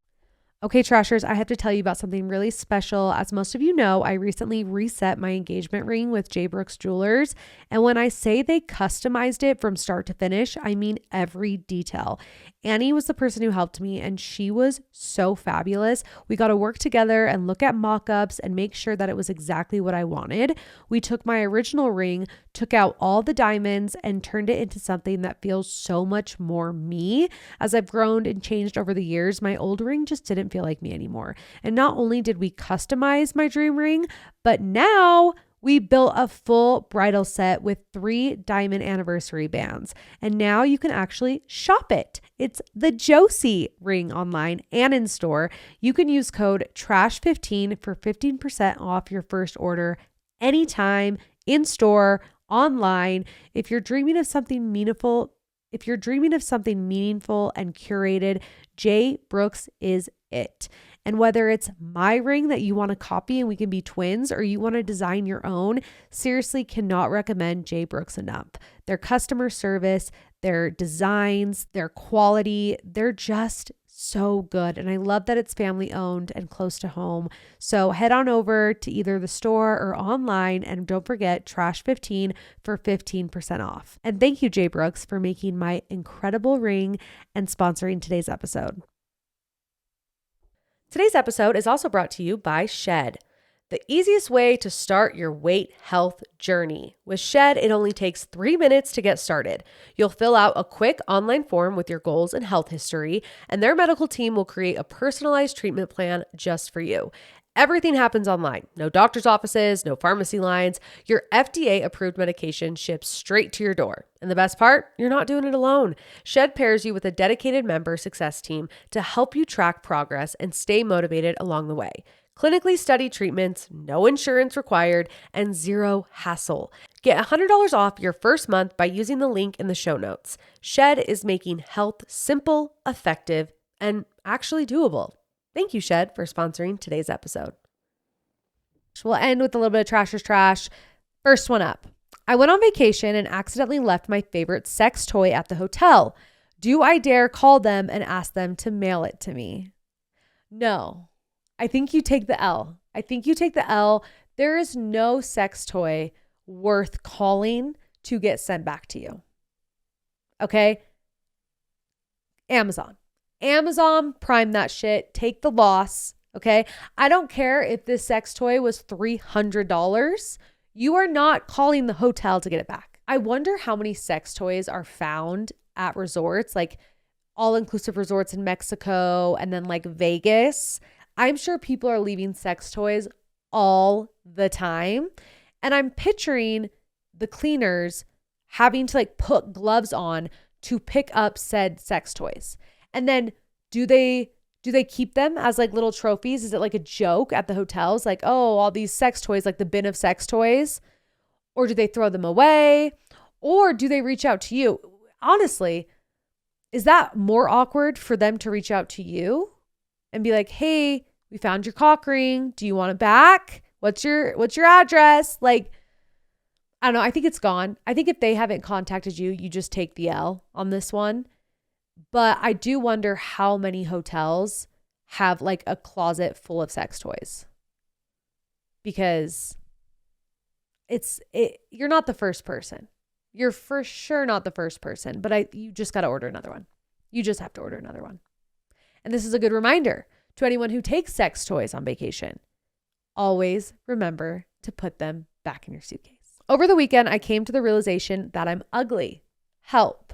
Okay, Trashers, I have to tell you about something really special. As most of you know, I recently reset my engagement ring with J. Brooks Jewelers. And when I say they customized it from start to finish, I mean every detail. Annie was the person who helped me, and she was so fabulous. We got to work together and look at mock-ups and make sure that it was exactly what I wanted. We took my original ring, took out all the diamonds, and turned it into something that feels so much more me. As I've grown and changed over the years, my old ring just didn't feel like me anymore. And not only did we customize my dream ring, but now we built a full bridal set with 3 diamond anniversary bands. And now you can actually shop it. It's the Josie ring online and in store. You can use code TRASH15 for 15% off your first order anytime, in store, online. If you're dreaming of something meaningful and curated, J. Brooks is it. And whether it's my ring that you want to copy and we can be twins, or you want to design your own, seriously cannot recommend J. Brooks enough. Their customer service, their designs, their quality, they're just so good. And I love that it's family owned and close to home. So head on over to either the store or online, and don't forget Trash15 for 15% off. And thank you, J. Brooks, for making my incredible ring and sponsoring today's episode. Today's episode is also brought to you by Shed, the easiest way to start your weight health journey. With Shed, it only takes 3 minutes to get started. You'll fill out a quick online form with your goals and health history, and their medical team will create a personalized treatment plan just for you. Everything happens online. No doctor's offices, no pharmacy lines. Your FDA-approved medication ships straight to your door. And the best part, you're not doing it alone. Shed pairs you with a dedicated member success team to help you track progress and stay motivated along the way. Clinically studied treatments, no insurance required, and zero hassle. Get $100 off your first month by using the link in the show notes. Shed is making health simple, effective, and actually doable. Thank you, Shed, for sponsoring today's episode. We'll end with a little bit of Trasher's trash. First one up. I went on vacation and accidentally left my favorite sex toy at the hotel. Do I dare call them and ask them to mail it to me? No. I think you take the L. There is no sex toy worth calling to get sent back to you. Okay? Amazon, prime that shit. Take the loss. Okay? I don't care if this sex toy was $300. You are not calling the hotel to get it back. I wonder how many sex toys are found at resorts, like all-inclusive resorts in Mexico and then like Vegas. I'm sure people are leaving sex toys all the time. And I'm picturing the cleaners having to like put gloves on to pick up said sex toys. And then do they keep them as like little trophies? Is it like a joke at the hotels? Like, oh, all these sex toys, like the bin of sex toys? Or do they throw them away? Or do they reach out to you? Honestly, is that more awkward for them to reach out to you and be like, hey, we found your cock ring. Do you want it back? What's your address? Like, I don't know. I think it's gone. I think if they haven't contacted you, you just take the L on this one. But I do wonder how many hotels have like a closet full of sex toys, because you're not the first person. You're for sure not the first person, but you just got to order another one. You just have to order another one. And this is a good reminder to anyone who takes sex toys on vacation. Always remember to put them back in your suitcase. Over the weekend, I came to the realization that I'm ugly. Help.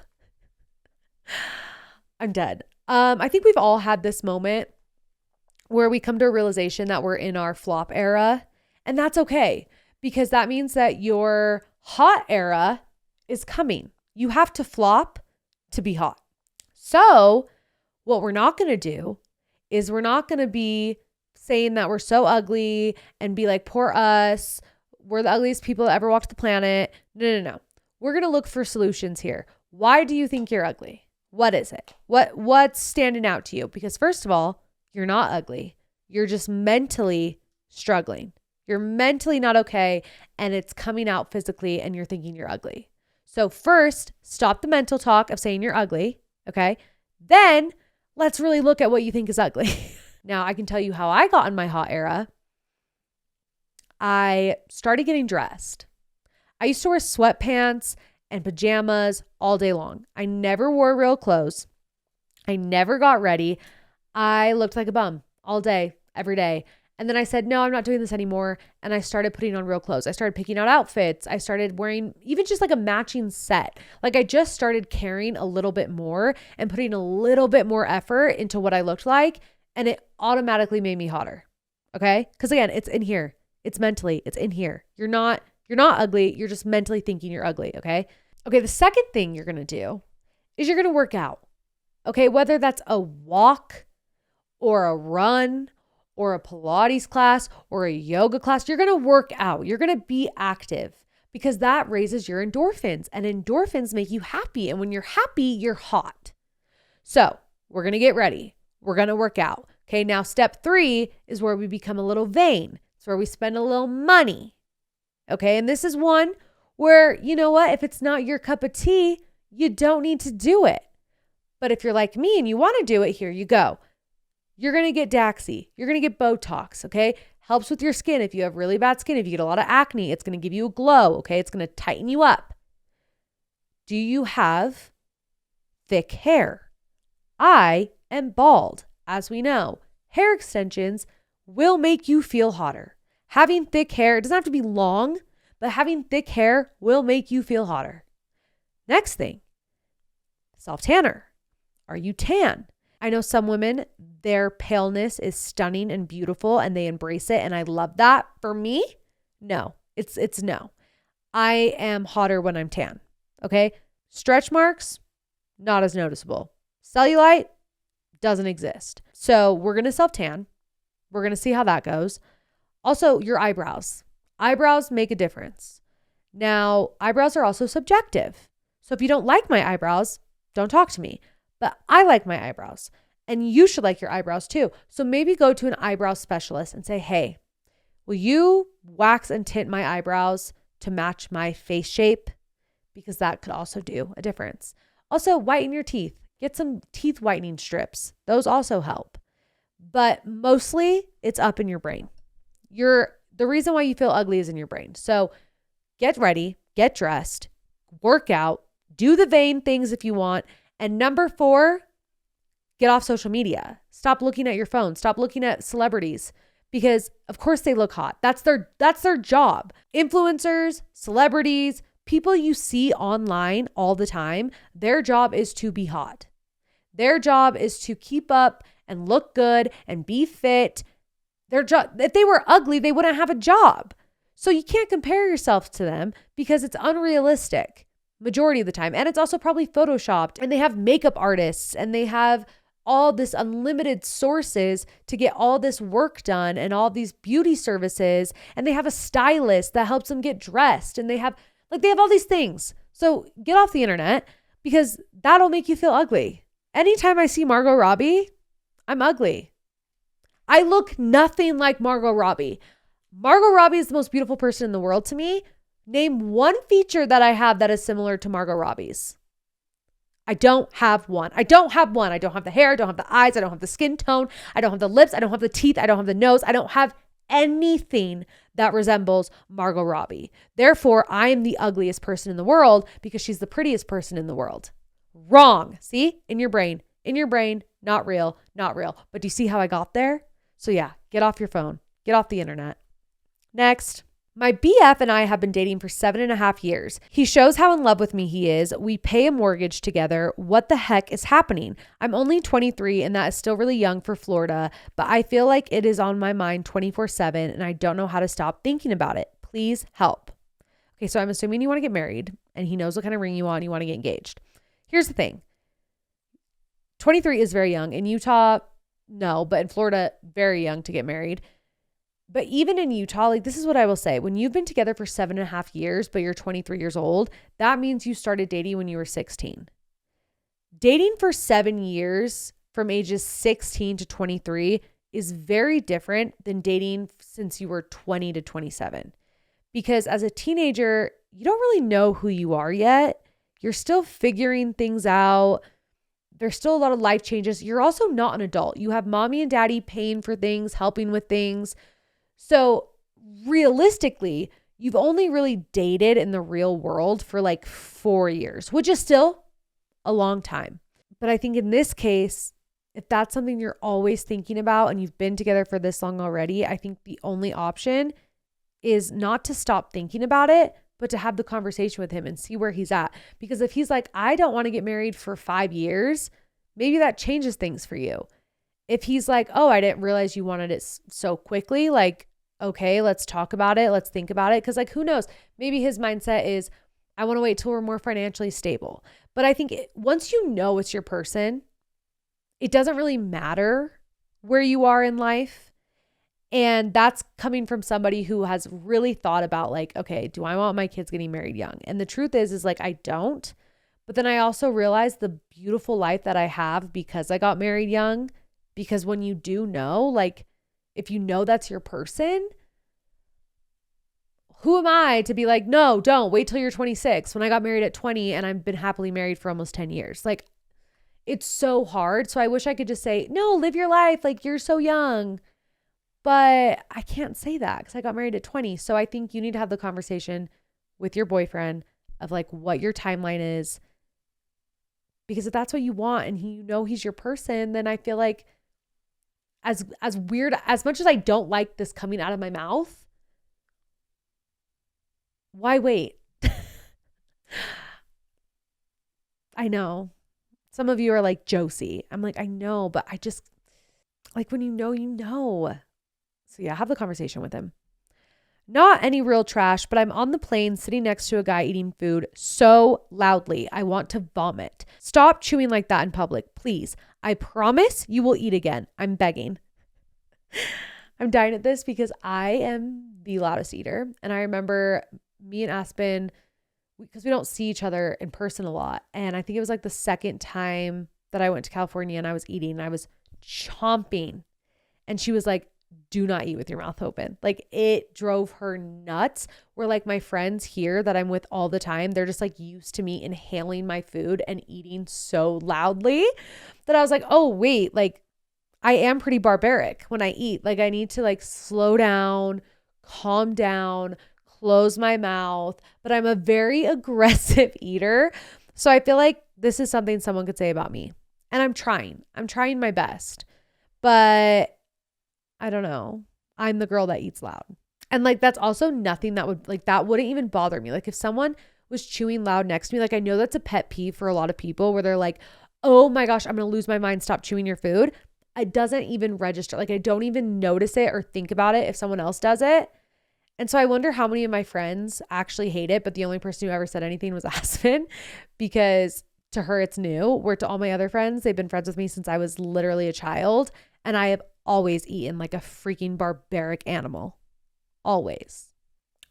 I'm dead. I think we've all had this moment where we come to a realization that we're in our flop era, and that's okay, because that means that your hot era is coming. You have to flop to be hot. So what we're not going to do is we're not going to be saying that we're so ugly and be like, poor us, we're the ugliest people that ever walked the planet. No. We're going to look for solutions here. Why do you think you're ugly? What is it? What's standing out to you? Because first of all, you're not ugly. You're just mentally struggling. You're mentally not okay, and it's coming out physically, and you're thinking you're ugly. So first, stop the mental talk of saying you're ugly, okay? Then let's really look at what you think is ugly. Now, I can tell you how I got in my hot era. I started getting dressed. I used to wear sweatpants and pajamas all day long. I never wore real clothes. I never got ready. I looked like a bum all day, every day. And then I said, no, I'm not doing this anymore. And I started putting on real clothes. I started picking out outfits. I started wearing even just like a matching set. Like I just started caring a little bit more and putting a little bit more effort into what I looked like. And it automatically made me hotter. Okay. Because again, it's in here. It's mentally, it's in here. You're not ugly. You're just mentally thinking you're ugly. Okay. Okay. The second thing you're going to do is you're going to work out. Okay. Whether that's a walk or a run or a Pilates class or a yoga class, you're going to work out. You're going to be active because that raises your endorphins, and endorphins make you happy. And when you're happy, you're hot. So we're going to get ready. We're going to work out. Okay. Now step 3 is where we become a little vain. It's where we spend a little money. Okay. And this is one where, you know what? If it's not your cup of tea, you don't need to do it. But if you're like me and you want to do it, here you go. You're going to get Daxi. You're going to get Botox, okay? Helps with your skin. If you have really bad skin, if you get a lot of acne, it's going to give you a glow, okay? It's going to tighten you up. Do you have thick hair? I am bald, as we know. Hair extensions will make you feel hotter. Having thick hair, it doesn't have to be long, but having thick hair will make you feel hotter. Next thing, self-tanner. Are you tan? I know some women, their paleness is stunning and beautiful and they embrace it. And I love that. For me, no, it's no. I am hotter when I'm tan. Okay. Stretch marks, not as noticeable. Cellulite doesn't exist. So we're going to self-tan. We're going to see how that goes. Also, your eyebrows. Eyebrows make a difference. Now, eyebrows are also subjective. So if you don't like my eyebrows, don't talk to me. But I like my eyebrows, and you should like your eyebrows too. So maybe go to an eyebrow specialist and say, hey, will you wax and tint my eyebrows to match my face shape? Because that could also do a difference. Also, whiten your teeth. Get some teeth whitening strips. Those also help. But mostly it's up in your brain. The reason why you feel ugly is in your brain. So get ready, get dressed, work out, do the vain things if you want. And number 4, get off social media. Stop looking at your phone. Stop looking at celebrities because of course they look hot. That's their job. Influencers, celebrities, people you see online all the time, their job is to be hot. Their job is to keep up and look good and be fit. Their job, if they were ugly, they wouldn't have a job. So you can't compare yourself to them because it's unrealistic. Majority of the time. And it's also probably photoshopped, and they have makeup artists and they have all this unlimited sources to get all this work done and all these beauty services. And they have a stylist that helps them get dressed, and they have all these things. So get off the internet because that'll make you feel ugly. Anytime I see Margot Robbie, I'm ugly. I look nothing like Margot Robbie. Margot Robbie is the most beautiful person in the world to me. Name one feature that I have that is similar to Margot Robbie's. I don't have one. I don't have the hair. I don't have the eyes. I don't have the skin tone. I don't have the lips. I don't have the teeth. I don't have the nose. I don't have anything that resembles Margot Robbie. Therefore, I am the ugliest person in the world because she's the prettiest person in the world. Wrong. See? In your brain. Not real. But do you see how I got there? So yeah, get off your phone. Get off the internet. Next. My BF and I have been dating for 7.5 years. He shows how in love with me he is. We pay a mortgage together. What the heck is happening? I'm only 23 and that is still really young for Florida, but I feel like it is on my mind 24/7 and I don't know how to stop thinking about it. Please help. Okay, so I'm assuming you want to get married and he knows what kind of ring you want. You want to get engaged. Here's the thing. 23 is very young. In Utah, no, but in Florida, very young to get married. But even in Utah, this is what I will say. When you've been together for 7.5 years, but you're 23 years old, that means you started dating when you were 16. Dating for 7 years from ages 16 to 23 is very different than dating since you were 20 to 27. Because as a teenager, you don't really know who you are yet. You're still figuring things out. There's still a lot of life changes. You're also not an adult. You have mommy and daddy paying for things, helping with things. So realistically, you've only really dated in the real world for like 4 years, which is still a long time. But I think in this case, if that's something you're always thinking about and you've been together for this long already, I think the only option is not to stop thinking about it, but to have the conversation with him and see where he's at. Because if he's like, I don't want to get married for 5 years, maybe that changes things for you. If he's like, oh, I didn't realize you wanted it so quickly, like, okay, let's talk about it. Let's think about it. Because like, who knows? Maybe his mindset is, I want to wait till we're more financially stable. But I think once you know it's your person, it doesn't really matter where you are in life. And that's coming from somebody who has really thought about like, okay, do I want my kids getting married young? And the truth is like, I don't. But then I also realized the beautiful life that I have because I got married young. Because when you do know, like, if you know that's your person, who am I to be like, no, don't wait till you're 26 when I got married at 20 and I've been happily married for almost 10 years. Like, it's so hard. So I wish I could just say, no, live your life. Like, you're so young. But I can't say that because I got married at 20. So I think you need to have the conversation with your boyfriend of like what your timeline is. Because if that's what you want and you know he's your person, then I feel like as weird, as much as I don't like this coming out of my mouth, why wait? I know. Some of you are like, Josie. I'm like, I know, but I just like when you know, you know. So yeah, have the conversation with him. Not any real trash, but I'm on the plane sitting next to a guy eating food so loudly. I want to vomit. Stop chewing like that in public, please. I promise you will eat again. I'm begging. I'm dying at this because I am the loudest eater. And I remember me and Aspen, because we don't see each other in person a lot. And I think it was like the second time that I went to California and I was eating and I was chomping. And she was like, do not eat with your mouth open. Like it drove her nuts. Where like my friends here that I'm with all the time, they're just like used to me inhaling my food and eating so loudly that I was like, oh wait, like I am pretty barbaric when I eat. Like I need to like slow down, calm down, close my mouth, but I'm a very aggressive eater. So I feel like this is something someone could say about me. And I'm trying my best, but I don't know. I'm the girl that eats loud. And like, that's also nothing that would like, that wouldn't even bother me. Like if someone was chewing loud next to me, like I know that's a pet peeve for a lot of people where they're like, oh my gosh, I'm going to lose my mind. Stop chewing your food. It doesn't even register. Like I don't even notice it or think about it if someone else does it. And so I wonder how many of my friends actually hate it. But the only person who ever said anything was Aspen, because to her, it's new. Where to all my other friends, they've been friends with me since I was literally a child. And I have always eaten like a freaking barbaric animal. Always.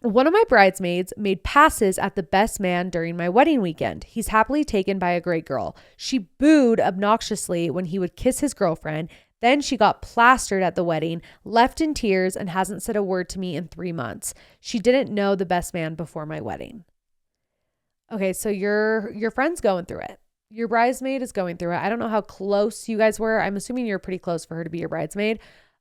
One of my bridesmaids made passes at the best man during my wedding weekend. He's happily taken by a great girl. She booed obnoxiously when he would kiss his girlfriend. Then she got plastered at the wedding, left in tears, and hasn't said a word to me in 3 months. She didn't know the best man before my wedding. Okay, so your friend's going through it. Your bridesmaid is going through it. I don't know how close you guys were. I'm assuming you're pretty close for her to be your bridesmaid.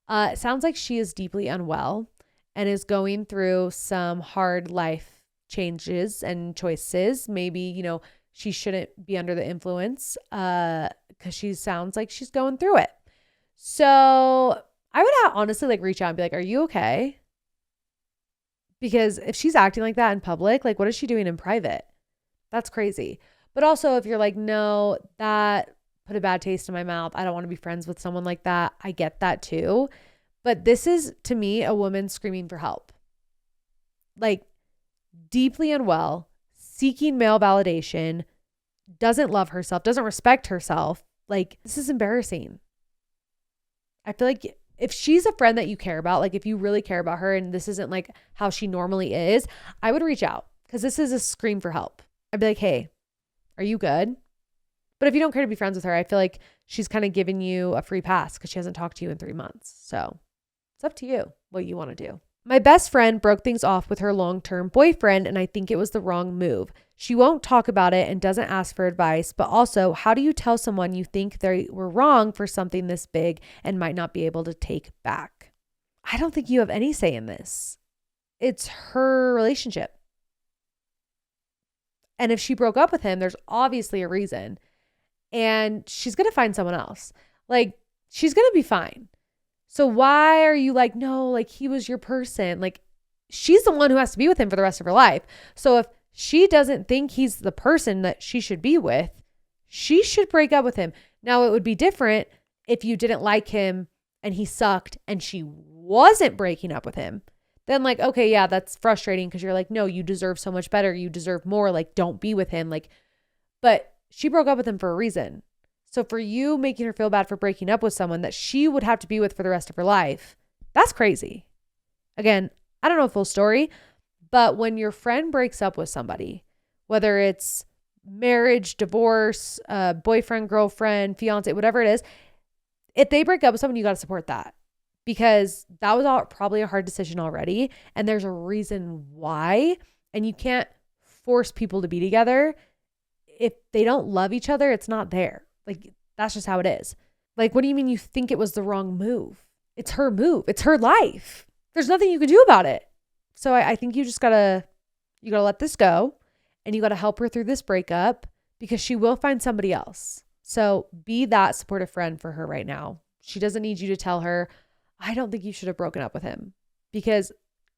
It sounds like she is deeply unwell and is going through some hard life changes and choices. Maybe, you know, she shouldn't be under the influence because she sounds like she's going through it. So I would honestly like reach out and be like, are you okay? Because if she's acting like that in public, like what is she doing in private? That's crazy. But also if you're like, no, that put a bad taste in my mouth. I don't want to be friends with someone like that. I get that too. But this is to me a woman screaming for help. Like deeply unwell, seeking male validation, doesn't love herself, doesn't respect herself. Like this is embarrassing. I feel like if she's a friend that you care about, like if you really care about her and this isn't like how she normally is, I would reach out because this is a scream for help. I'd be like, hey, are you good? But if you don't care to be friends with her, I feel like she's kind of giving you a free pass because she hasn't talked to you in 3 months. So it's up to you what you want to do. My best friend broke things off with her long-term boyfriend, and I think it was the wrong move. She won't talk about it and doesn't ask for advice, but also, how do you tell someone you think they were wrong for something this big and might not be able to take back? I don't think you have any say in this. It's her relationship. And if she broke up with him, there's obviously a reason. And she's going to find someone else. Like, she's going to be fine. So why are you like, no, like he was your person? Like, she's the one who has to be with him for the rest of her life. So if she doesn't think he's the person that she should be with, she should break up with him. Now, it would be different if you didn't like him and he sucked and she wasn't breaking up with him. Then like, okay, yeah, that's frustrating because you're like, no, you deserve so much better. You deserve more. Like, don't be with him. Like, but she broke up with him for a reason. So for you making her feel bad for breaking up with someone that she would have to be with for the rest of her life, that's crazy. Again, I don't know the full story, but when your friend breaks up with somebody, whether it's marriage, divorce, boyfriend, girlfriend, fiance, whatever it is, if they break up with someone, you got to support that because that was probably a hard decision already. And there's a reason why, and you can't force people to be together. If they don't love each other, it's not there. Like, that's just how it is. Like, what do you mean you think it was the wrong move? It's her move. It's her life. There's nothing you can do about it. So I think you just gotta let this go and you gotta help her through this breakup because she will find somebody else. So be that supportive friend for her right now. She doesn't need you to tell her, I don't think you should have broken up with him, because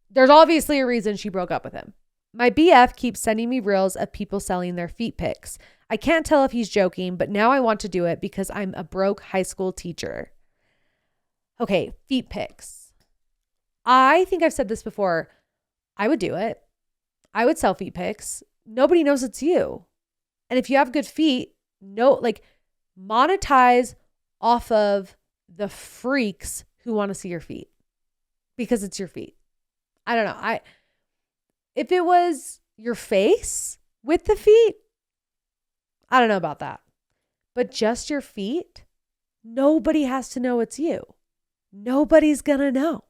there's obviously a reason she broke up with him. My BF keeps sending me reels of people selling their feet pics. I can't tell if he's joking, but now I want to do it because I'm a broke high school teacher. Okay, feet pics. I think I've said this before. I would do it. I would sell feet pics. Nobody knows it's you. And if you have good feet, monetize off of the freaks who want to see your feet because it's your feet. I don't know. If it was your face with the feet, I don't know about that. But just your feet, nobody has to know it's you. Nobody's going to know.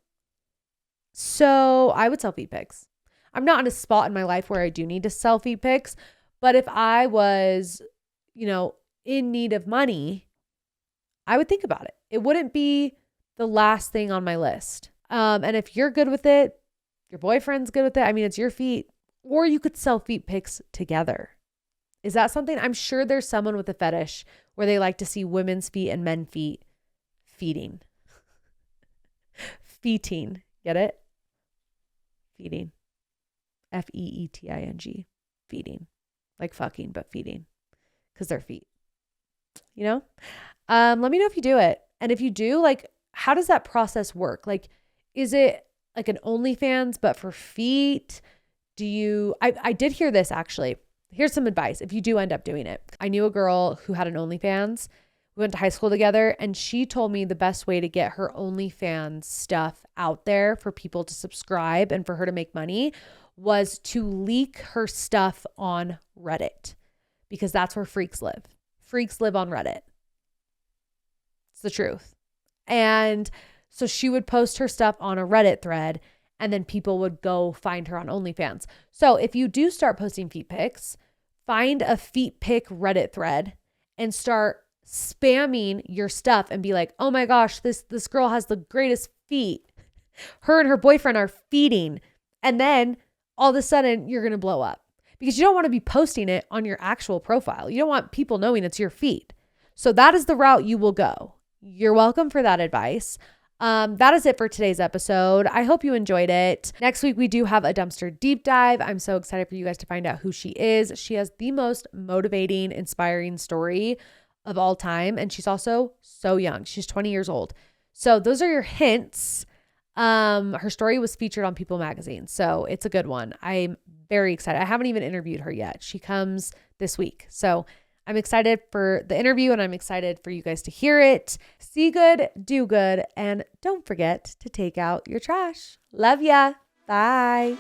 So I would sell feet pics. I'm not in a spot in my life where I do need to sell feet pics. But if I was, in need of money, I would think about it. It wouldn't be the last thing on my list. And if you're good with it, your boyfriend's good with it, I mean, it's your feet. Or you could sell feet pics together. Is that something? I'm sure there's someone with a fetish where they like to see women's feet and men's feet feeding. Feeting. Get it? Feeding. Feeting. Feeding. Like fucking, but feeding. Because they're feet. Let me know if you do it. And if you do, like, how does that process work? Like, is it like an OnlyFans, but for feet? I did hear this actually. Here's some advice if you do end up doing it. I knew a girl who had an OnlyFans. We went to high school together, and she told me the best way to get her OnlyFans stuff out there for people to subscribe and for her to make money was to leak her stuff on Reddit, because that's where freaks live. Freaks live on Reddit. It's the truth. And so she would post her stuff on a Reddit thread, and then people would go find her on OnlyFans. So if you do start posting feet pics, find a feet pic Reddit thread and start spamming your stuff and be like, oh my gosh, this girl has the greatest feet. Her and her boyfriend are feeding. And then all of a sudden you're going to blow up because you don't want to be posting it on your actual profile. You don't want people knowing it's your feet. So that is the route you will go. You're welcome for that advice. That is it for today's episode. I hope you enjoyed it. Next week, we do have a dumpster deep dive. I'm so excited for you guys to find out who she is. She has the most motivating, inspiring story of all time. And she's also so young. She's 20 years old. So those are your hints. Her story was featured on People magazine. So it's a good one. I'm very excited. I haven't even interviewed her yet. She comes this week. So I'm excited for the interview and I'm excited for you guys to hear it. See good, do good, and don't forget to take out your trash. Love ya. Bye.